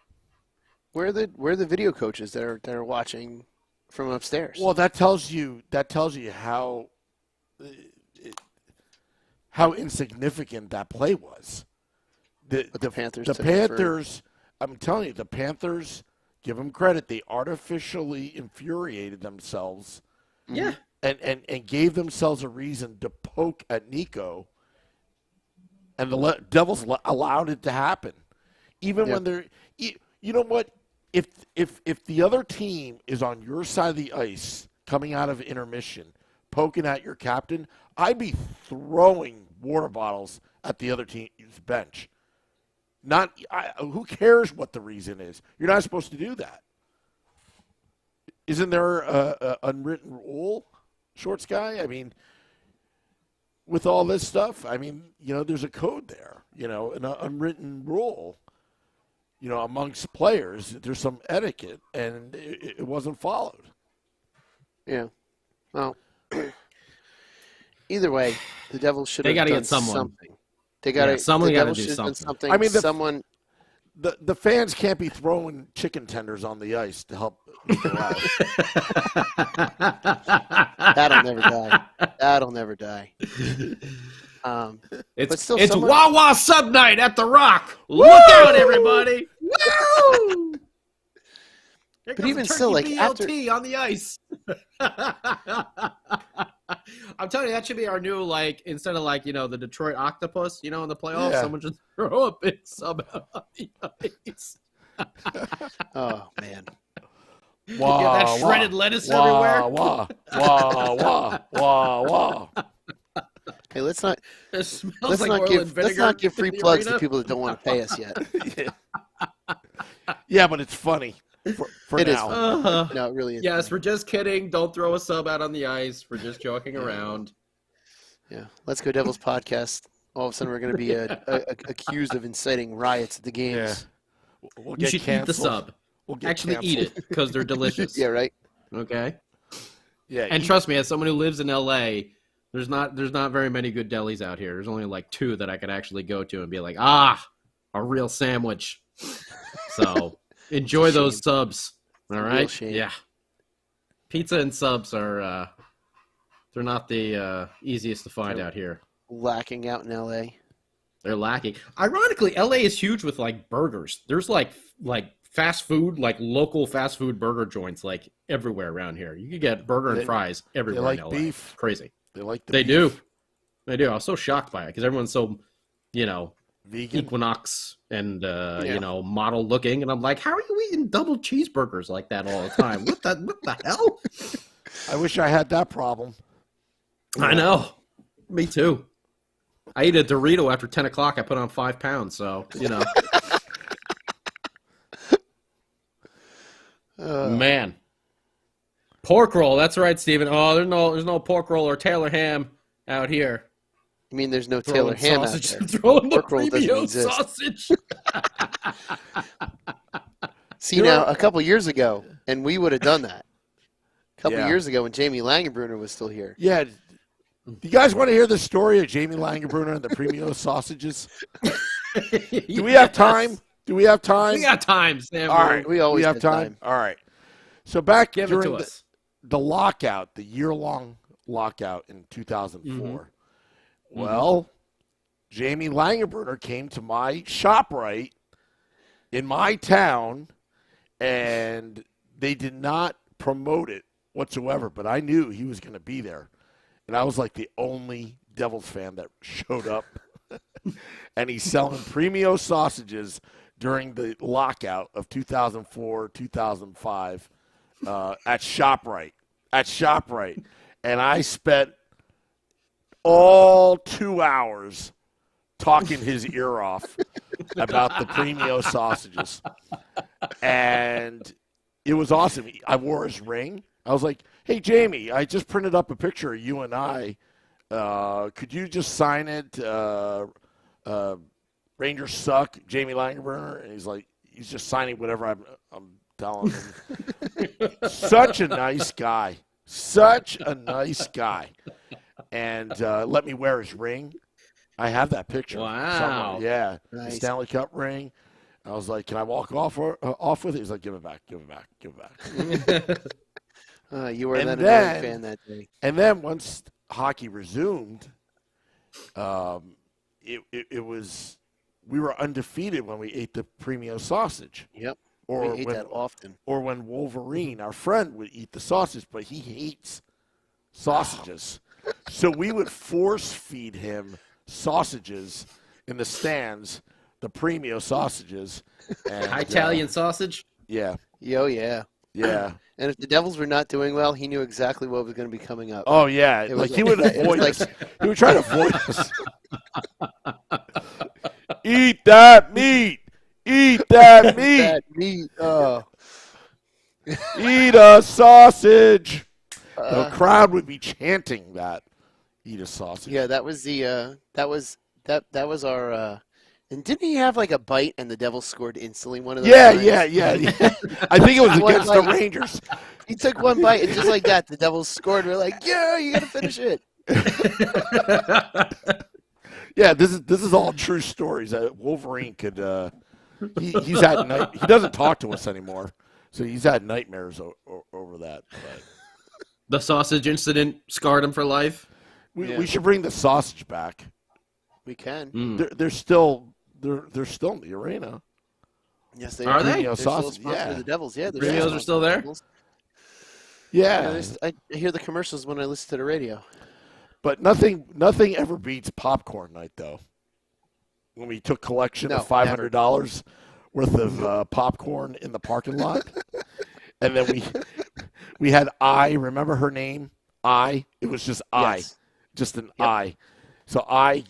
where are the video coaches that are watching from upstairs? Well, that tells you how insignificant that play was. The Panthers. The Panthers. I'm telling you, the Panthers. Give them credit. They artificially infuriated themselves. Yeah. And gave themselves a reason to poke at Nico, and the Devils allowed it to happen. Even when they're, you know what? If the other team is on your side of the ice coming out of intermission, poking at your captain, I'd be throwing water bottles at the other team's bench. Who cares what the reason is? You're not supposed to do that. Isn't there a unwritten rule, Shorts guy? I mean, with all this stuff, I mean, there's a code there, an unwritten rule, amongst players. There's some etiquette, and it wasn't followed. Yeah. Well, either way, the Devils should have done something. They got to. Someone got to do something. I mean, someone. The fans can't be throwing chicken tenders on the ice to help Nico out. That'll never die. That'll never die. It's Wawa Sub Night at the Rock. Woo! Look out, everybody! Woo! But even still, like after on the ice. I'm telling you, that should be our new, like, instead of like, the Detroit Octopus, in the playoffs, someone should throw a big sub out on the ice. Oh man. Wow, get that shredded lettuce everywhere. Wah, wah, wah, wah, wah. Hey, let's not give free in the plugs arena. to people that don't want to pay us yet. Yeah, but it's funny for It is now. funny. No, it really is. Yes, we're just kidding. Don't throw a sub out on the ice. We're just joking around. Yeah. Let's Go Devils podcast. All of a sudden, we're going to be accused of inciting riots at the games. Yeah. We'll You get should canceled. eat the sub. We'll get Actually, eat canceled. it because they're delicious. Yeah, right. Okay. Yeah, And trust me, as someone who lives in LA, there's not very many good delis out here. There's only like 2 that I could actually go to and be like, a real sandwich. So enjoy those subs. All right. Shame. Yeah. Pizza and subs are they're not the easiest to find out here. Lacking out in LA. They're lacking. Ironically, LA is huge with like burgers. There's like fast food, like local fast food burger joints, like everywhere around here. You could get burger and fries everywhere. They like in LA. beef. Crazy. They like the They beef. do. I was so shocked by it because everyone's so, Vegan. Equinox and model looking, and I'm like, how are you eating double cheeseburgers like that all the time? What the hell? I wish I had that problem. I know. Me too. I eat a Dorito after 10 o'clock. I put on 5 pounds, so Man. Pork roll, that's right, Steven. Oh, there's no pork roll or Taylor ham out here. You mean there's no Taylor ham out there? Throwing the Pork roll doesn't premium exist. sausage. See, now, a couple years ago, and we would have done that. A couple Yeah. years ago when Jamie Langenbrunner was still here. Yeah. Do you guys want to hear the story of Jamie Langenbrunner and the premium sausages? Do we have time? We got time, Sam. All right. We always have had time. All right. So back Give it during to us. the lockout, the year-long lockout in 2004, Mm-hmm. well, Jamie Langenbrunner came to my ShopRite in my town, and they did not promote it whatsoever, but I knew he was going to be there. And I was like the only Devils fan that showed up. And he's selling premium sausages during the lockout of 2004, 2005 at ShopRite. And I spent all 2 hours talking his ear off about the Premio sausages. And it was awesome. I wore his ring. I was like, hey, Jamie, I just printed up a picture of you and I. Could you just sign it? Rangers suck, Jamie Langenberger. And he's just signing whatever I'm telling him. Such a nice guy. And let me wear his ring. I have that picture. Wow. Somewhere. Yeah. Nice. The Stanley Cup ring. I was like, can I walk off with it? He's like, give it back. You were And then a then- big fan that day. And then once hockey resumed, it was we were undefeated when we ate the Premio sausage. Yep. Or We ate that often. Or when Wolverine, our friend, would eat the sausage, but he hates sausages. So we would force feed him sausages in the stands, the Premio sausages. And, Italian sausage. Yeah. Yo, yeah. Yeah. And if the Devils were not doing well, he knew exactly what was going to be coming up. Oh, yeah. It Like was he would it was avoid like- us. He would try to avoid us. Eat that meat. Eat that meat. That meat. Oh. Eat a sausage. The Uh, crowd would be chanting that. Eat a sausage. yeah, that was the that was our. And didn't he have like a bite and the Devils scored instantly one of those? Yeah, times? yeah. I think it was One against the bite. Rangers. He took one bite and just like that, the Devils scored. We're like, yeah, you got to finish it. Yeah, this is all true stories. Wolverine could. He's had night. He doesn't talk to us anymore, so he's had nightmares over that. But The sausage incident scarred him for life. Yeah. we should bring the sausage back. We can. Mm. They're still in the arena. Yes, they Are they? They're Premio still a sausage, sponsor yeah. of the Devils. Yeah, they're Premios still are still there? Devils. Yeah, I hear the commercials when I listen to the radio. but nothing ever beats popcorn night though. When we took collection No, of $500 worth of popcorn in the parking lot, and then we had remember her name? It was just Yes. just an Yep. I. So I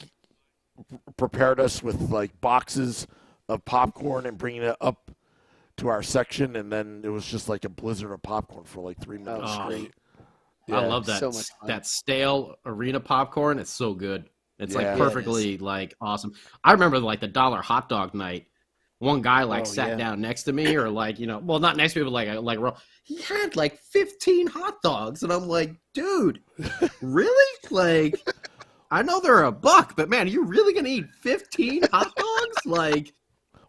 prepared us with like boxes of popcorn and bringing it up to our section, and then it was just like a blizzard of popcorn for like 3 minutes Oh, straight. I love that. so much fun. That stale arena popcorn. It's so good. It's Yeah. like Yeah, it perfectly like awesome. I remember like the $1 hot dog night. One guy like Oh, sat yeah. down next to me, or like well, not next to me, but like he had like 15 hot dogs, and I'm like, dude, really? Like, I know they're $1, but man, are you really gonna eat 15 hot dogs? Like,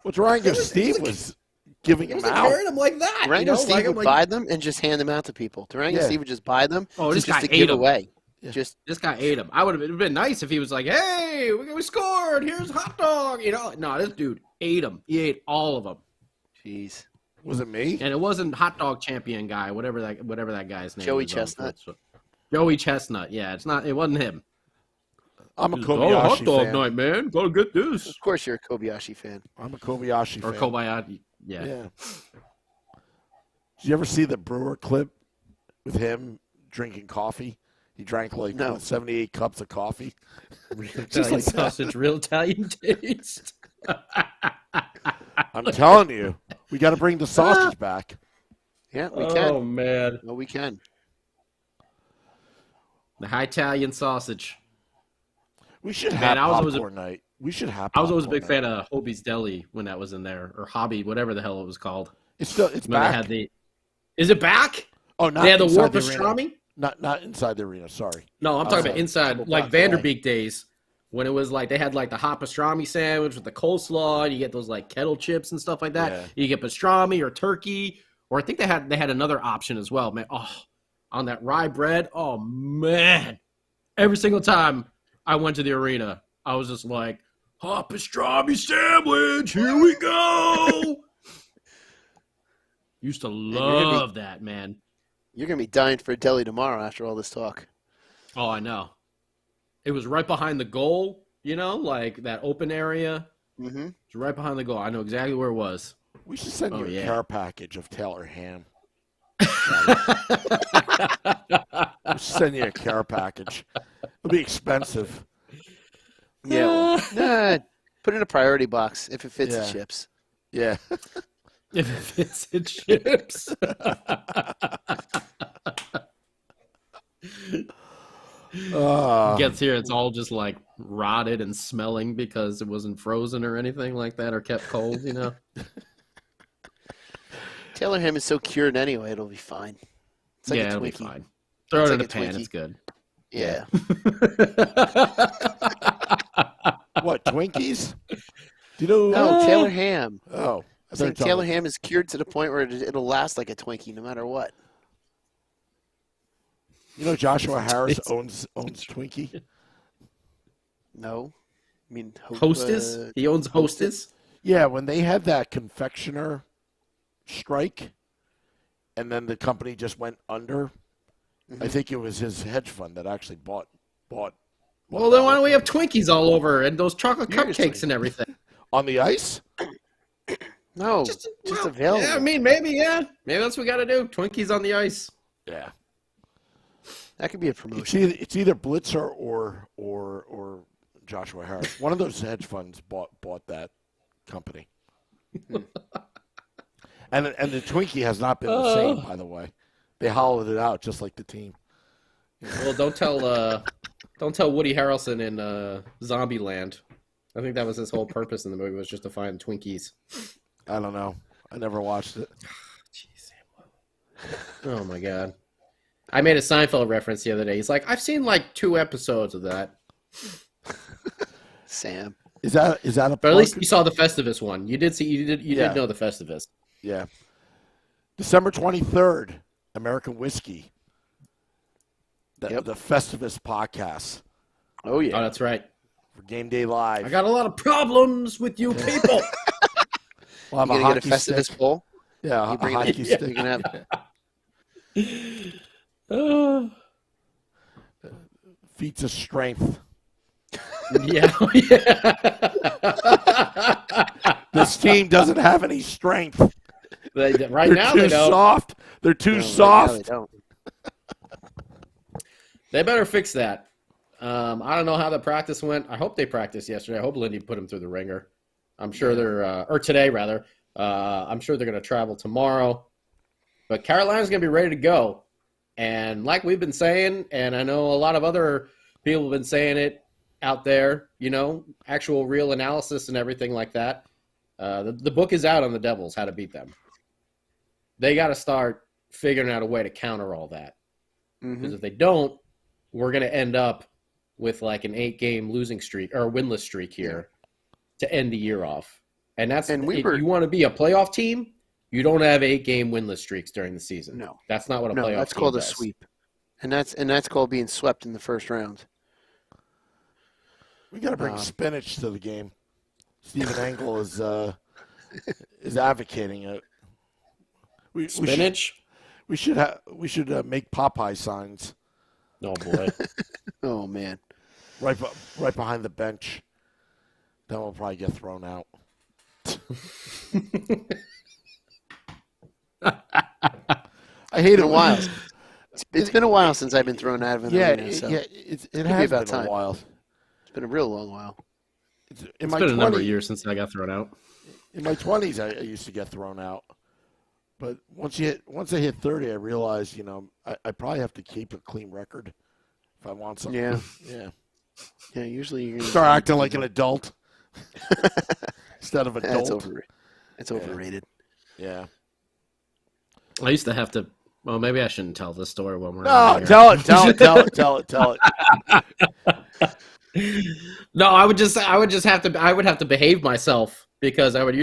Well, Durango was- Steve it was- was giving he them wasn't out. carrying them like that. Durango Steve Like, I'm would like, buy them and just hand them out to people. Durango Yeah. Steve would just buy them oh, this just guy to ate give them. away. Yeah. Just This guy ate them. It would have been nice if he was like, "Hey, we scored. Here's a hot dog." No, this dude ate them. He ate all of them, jeez. Was it me? and it wasn't hot dog champion guy, whatever that guy's name. Joey is. Chestnut. Joey Chestnut. Yeah, it's not. It wasn't him. I'm a Hot Kobayashi dog fan. night, man. Gotta get this. Of course, you're a Kobayashi fan. I'm a Kobayashi Or fan. Kobayashi. Yeah. Yeah. Did you ever see the Brewer clip with him drinking coffee? He drank like No. 78 cups of coffee. Italian like that. sausage, real Italian taste. I'm telling you, we got to bring the sausage back. Yeah, we Oh can. man, No, we can. the high Italian sausage. We should Man, have I was always popcorn night. We should have. I was always a popcorn big night. fan of Hobie's Deli when that was in there, or Hobby, whatever the hell it was called. It's When they back. had the. Is it back? Oh, not They had the inside war the arena. pastrami. Not inside the arena. Sorry. No, I'm talking about inside, Couple like blocks away. Vanderbeek days, when it was like they had like the hot pastrami sandwich with the coleslaw, and you get those like kettle chips and stuff like that. Yeah. You get pastrami or turkey, or I think they had another option as well, man. Oh, on that rye bread. Oh man, every single time I went to the arena, I was just like, hot pastrami sandwich, here we go. Used to you're gonna be- love that, man. You're gonna be dying for a deli tomorrow after all this talk. Oh, I know. It was right behind the goal, like that open area. Mm-hmm. It's right behind the goal. I know exactly where it was. We should send you a care package of Taylor ham. We should send you a care package. It'll be expensive. Yeah, well, put it in a priority box if it fits the chips. Yeah. If it fits in chips. Gets here, it's all just like rotted and smelling because it wasn't frozen or anything like that or kept cold, you know? Taylor ham is so cured anyway, it'll be fine. It's like a it'll be Twinkie. fine. Throw it in like a pan, it's good. Yeah. What, Twinkies? Do you know? No, Taylor ham. Oh. I think Taylor ham is cured to the point where it'll last like a Twinkie no matter what. You know Joshua Harris owns Twinkie? No. I mean, Hostess? He owns Hostess? Yeah, when they had that confectioner strike and then the company just went under, I think it was his hedge fund that actually bought. Well, then why don't we have Twinkies all over and those chocolate cupcakes and everything? On the ice? No, just available. Yeah, I mean, maybe that's what we got to do. Twinkies on the ice. Yeah. That could be a promotion. It's either Blitzer or Joshua Harris. One of those hedge funds bought that company. and the Twinkie has not been the same, by the way. They hollowed it out just like the team. Well, don't tell Woody Harrelson in Zombieland. I think that was his whole purpose in the movie, was just to find Twinkies. I don't know. I never watched it. Jeez. Oh my God. I made a Seinfeld reference the other day. He's like, I've seen like 2 episodes of that. Sam. Is that a But at least you saw the Festivus one. You did know the Festivus. Yeah. December 23rd, American Whiskey. The Festivus podcast. Oh yeah. Oh, that's right. For Game Day Live. I got a lot of problems with you people. Well, I'm gonna get a Festivus stick. bowl. Yeah, a hockey stick. You can have. Feats of strength. Yeah. This team doesn't have any strength. Right now they don't. Soft. They're too soft. Right now they don't. They better fix that. I don't know how the practice went. I hope they practiced yesterday. I hope Lindy put them through the ringer. I'm sure or today rather. I'm sure they're going to travel tomorrow. But Carolina's going to be ready to go. And like we've been saying, and I know a lot of other people have been saying it out there, actual real analysis and everything like that. The book is out on the Devils, how to beat them. They got to start figuring out a way to counter all that. Because if they don't, we're going to end up with like an 8-game losing streak or winless streak here to end the year off. And if you want to be a playoff team, you don't have 8-game winless streaks during the season. No, that's not what a playoff team does. That's called a sweep, and that's called being swept in the first round. We got to bring spinach to the game. Stephen Angle is advocating it. Spinach? We should make Popeye signs. Oh boy! Oh man! Right behind the bench. Then we'll probably get thrown out. I hate it. It's been a while since I've been thrown out of an arena. So it has been a while. It's been a real long while. It's been a number of years since I got thrown out. In my 20s, I used to get thrown out. But once I hit 30, I realized, I probably have to keep a clean record if I want something. Yeah. Yeah. Usually you're start acting like an adult instead of adult. It's overrated. Yeah. I used to have to. Well, maybe I shouldn't tell this story when we're. No, tell it. No, I would have to behave myself because I would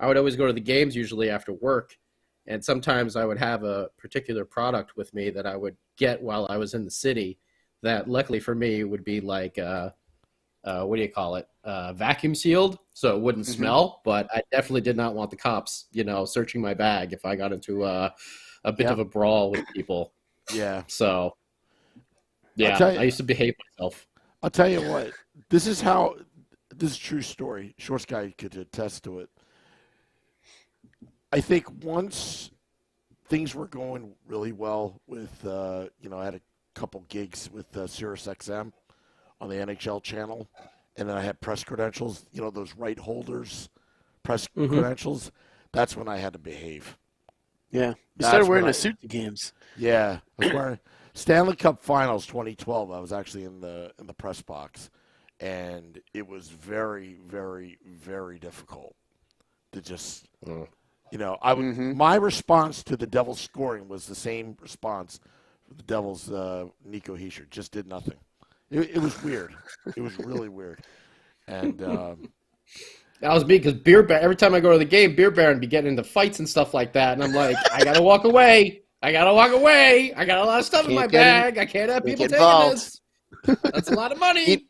always go to the games usually after work, and sometimes I would have a particular product with me that I would get while I was in the city. That luckily for me would be like what do you call it? Vacuum sealed, so it wouldn't smell. But I definitely did not want the cops, searching my bag if I got into a bit of a brawl with people. Yeah. So, yeah, I used to behave myself. I'll tell you what. This is how this is a true story. Shorts guy could attest to it. I think once things were going really well with, I had a couple gigs with Sirius XM on the NHL channel, and then I had press credentials, those right holders press credentials. That's when I had to behave. Yeah. You started wearing a suit to games. Yeah. I was wearing Stanley Cup Finals 2012. I was actually in the press box, and it was very, very, very difficult to just, my response to the Devils scoring was the same response for the Devils' Nico Hischier. Just did nothing. It was weird. It was really weird. And that was me because every time I go to the game, Beer Baron be getting into fights and stuff like that. And I'm like, I got to walk away. I got a lot of stuff in my bag. I can't have people taking this. That's a lot of money.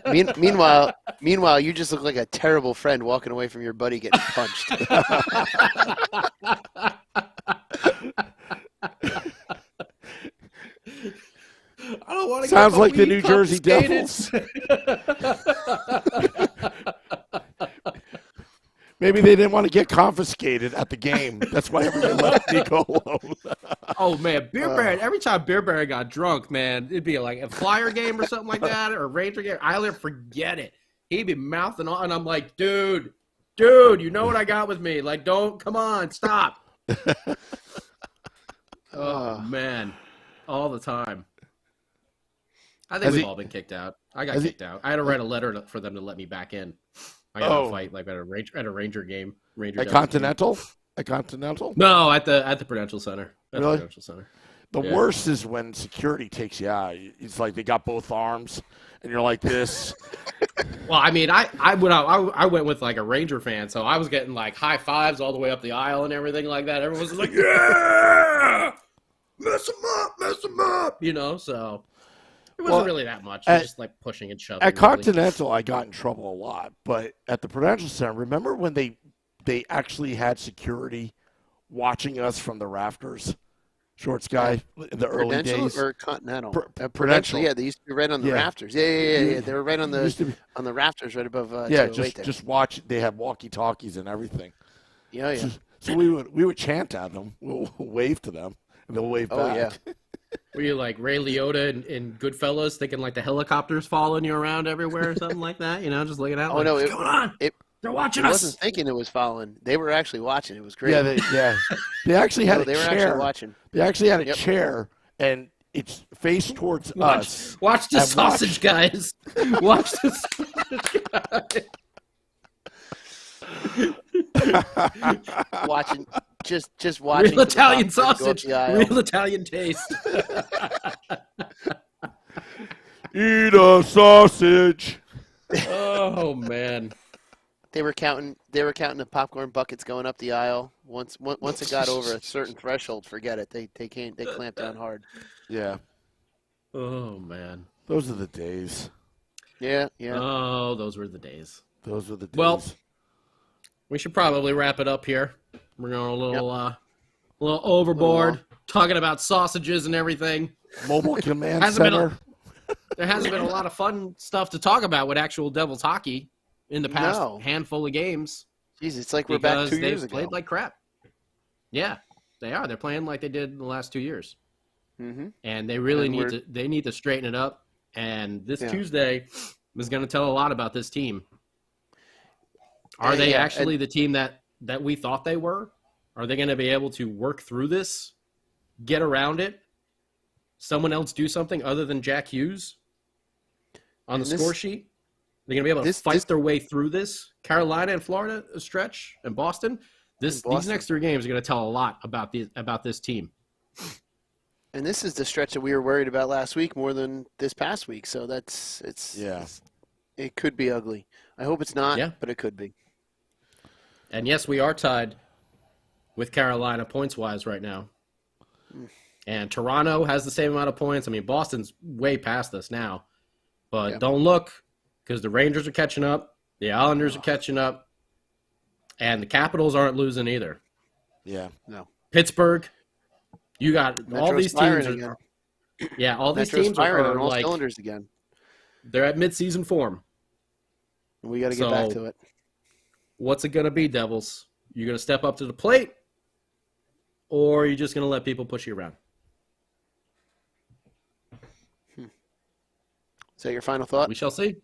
Meanwhile, you just look like a terrible friend walking away from your buddy getting punched. I don't want to. Sounds like the New Jersey Devils. Maybe they didn't want to get confiscated at the game. That's why everybody left Nico alone. Oh man, Beer Baron! Every time Beer Baron got drunk, man, it'd be like a Flyer game or something like that, or a Ranger game. I'll never forget it. He'd be mouthing on, and I'm like, dude, you know what I got with me? Like, come on, stop. Oh man, all the time. I think we've all been kicked out. I got kicked out. I had to write a letter for them to let me back in. I got a fight like at a Ranger game. At Continental? At Continental? No, at the Prudential Center. At really? The Prudential Center. The worst is when security takes you out. It's like they got both arms, and you're like this. Well, I mean, I went with like a Ranger fan, so I was getting like high fives all the way up the aisle and everything like that. Everyone was like, yeah, mess him up, so. It wasn't really that much. It was just like pushing and shoving. At Continental, I got in trouble a lot. But at the Prudential Center, remember when they actually had security watching us from the rafters? Shorts guy in the early days. Or Continental? Prudential. Yeah, they used to be right on the rafters. Yeah. They were right on the rafters, right above. Just watch. They had walkie-talkies and everything. Yeah. So we would chant at them. We'll wave to them, and they'll wave back. Oh yeah. Were you like Ray Liotta in Goodfellas, thinking like the helicopters following you around everywhere or something like that? Just looking out. Oh no, what's going on? They're watching us. I wasn't thinking it was following. They were actually watching. It was great. Yeah, they actually had a chair. They were actually watching. They actually had a chair, and it's faced towards us. Watch the sausage guys. Watch the sausage guys. Watching. Just watching. Real Italian sausage. Real Italian taste. Eat a sausage. Oh man. They were counting the popcorn buckets going up the aisle. Once it got over a certain threshold, forget it. They clamped down hard. Yeah. Oh man. Those are the days. Yeah. Oh, those were the days. Those were the days. Well, we should probably wrap it up here. We're going a little overboard, talking about sausages and everything. Mobile command center. There hasn't been a lot of fun stuff to talk about with actual Devils hockey in the past handful of games. Jeez, it's like we're back 2 years ago. They've played like crap. Yeah, they are. They're playing like they did in the last 2 years. Mm-hmm. And they really need to straighten it up. And this Tuesday is going to tell a lot about this team. Are they actually the team that we thought they were? Are they going to be able to work through this, get around it, someone else do something other than Jack Hughes on the score sheet? They're going to be able to fight their way through this. Carolina and Florida stretch and Boston. These next 3 games are going to tell a lot about this team. And this is the stretch that we were worried about last week more than this past week. So it could be ugly. I hope it's not, but it could be. And yes, we are tied with Carolina points-wise right now. And Toronto has the same amount of points. I mean, Boston's way past us now. But don't look, because the Rangers are catching up, the Islanders are catching up, and the Capitals aren't losing either. Yeah. No. Pittsburgh, you got all these teams. All these teams are on all like cylinders again. They're at mid-season form. We got to get back to it. What's it going to be, Devils? You're going to step up to the plate, or are you just going to let people push you around? Is that your final thought? We shall see.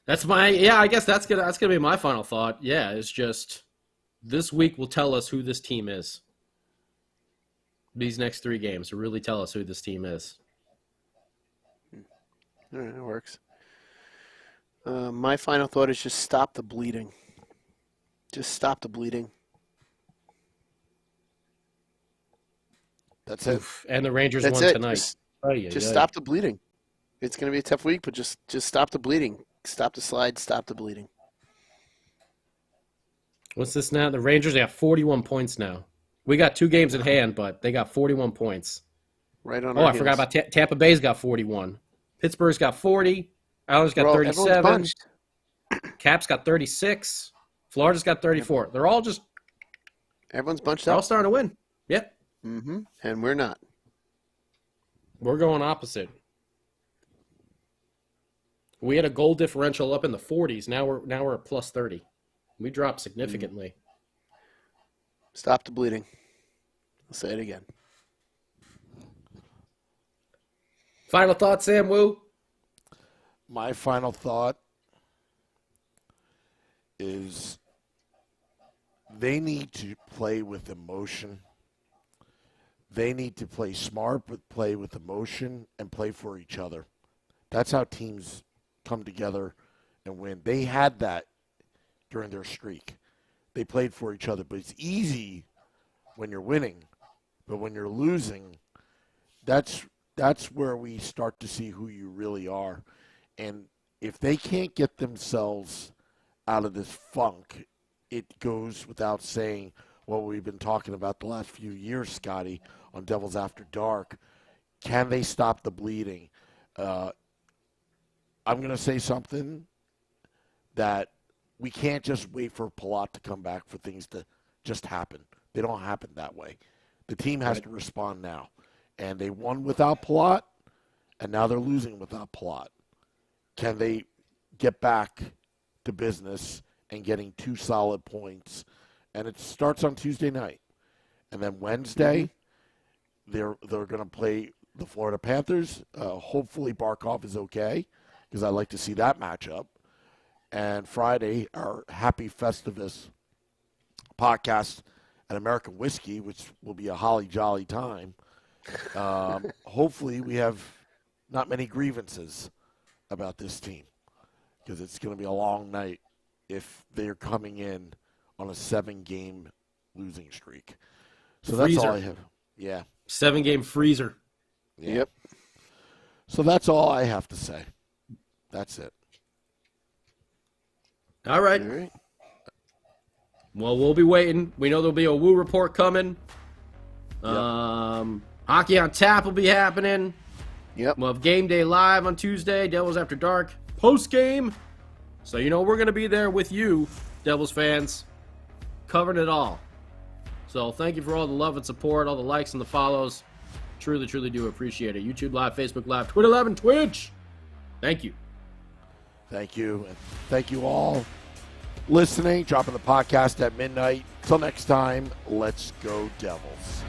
I guess that's gonna be my final thought. Yeah, it's just this week will tell us who this team is. These next 3 games will really tell us who this team is. All right, it works. My final thought is just stop the bleeding. Just stop the bleeding. That's it. And the Rangers That's won it. tonight. Just stop the bleeding. It's going to be a tough week, but just stop the bleeding. Stop the slide. Stop the bleeding. What's this now? The Rangers, they have 41 points now. We got 2 games in hand, but they got 41 points. Right on. I forgot about Tampa Bay's got 41. Pittsburgh's got 40. Islanders got 37. Caps got 36. Florida's got 34. They're all just everyone's bunched they're up. all starting to win. Yep. Mm-hmm. And we're not. We're going opposite. We had a goal differential up in the 40s. Now we're at plus 30. We dropped significantly. Stop the bleeding. I'll say it again. Final thought, Sam Wu? My final thought is they need to play with emotion. They need to play smart, but play with emotion and play for each other. That's how teams come together and win. They had that during their streak. They played for each other, but it's easy when you're winning. But when you're losing, that's where we start to see who you really are. And if they can't get themselves out of this funk, it goes without saying what we've been talking about the last few years, Scotty, on Devils After Dark. Can they stop the bleeding? I'm going to say something that we can't just wait for Palat to come back for things to just happen. They don't happen that way. The team has to respond now. And they won without Palat, and now they're losing without Palat. Can they get back to business and getting 2 solid points? And it starts on Tuesday night. And then Wednesday, they're going to play the Florida Panthers. Hopefully Barkov is okay, because I'd like to see that matchup. And Friday, our Happy Festivus podcast at American Whiskey, which will be a holly jolly time. Hopefully we have not many grievances about this team, because it's going to be a long night if they're coming in on a 7-game losing streak. So that's all I have. Yeah. 7-game freezer. Yeah. Yep. So that's all I have to say. That's it. All right. All right. Well, we'll be waiting. We know there'll be a Woo report coming. Hockey on Tap will be happening. Yep. We'll have Game Day Live on Tuesday, Devils After Dark, post-game. So, we're going to be there with you, Devils fans, covering it all. So, thank you for all the love and support, all the likes and the follows. Truly, truly do appreciate it. YouTube Live, Facebook Live, Twitter Live, and Twitch. Thank you. Thank you. And thank you all listening, dropping the podcast at midnight. Till next time, let's go Devils.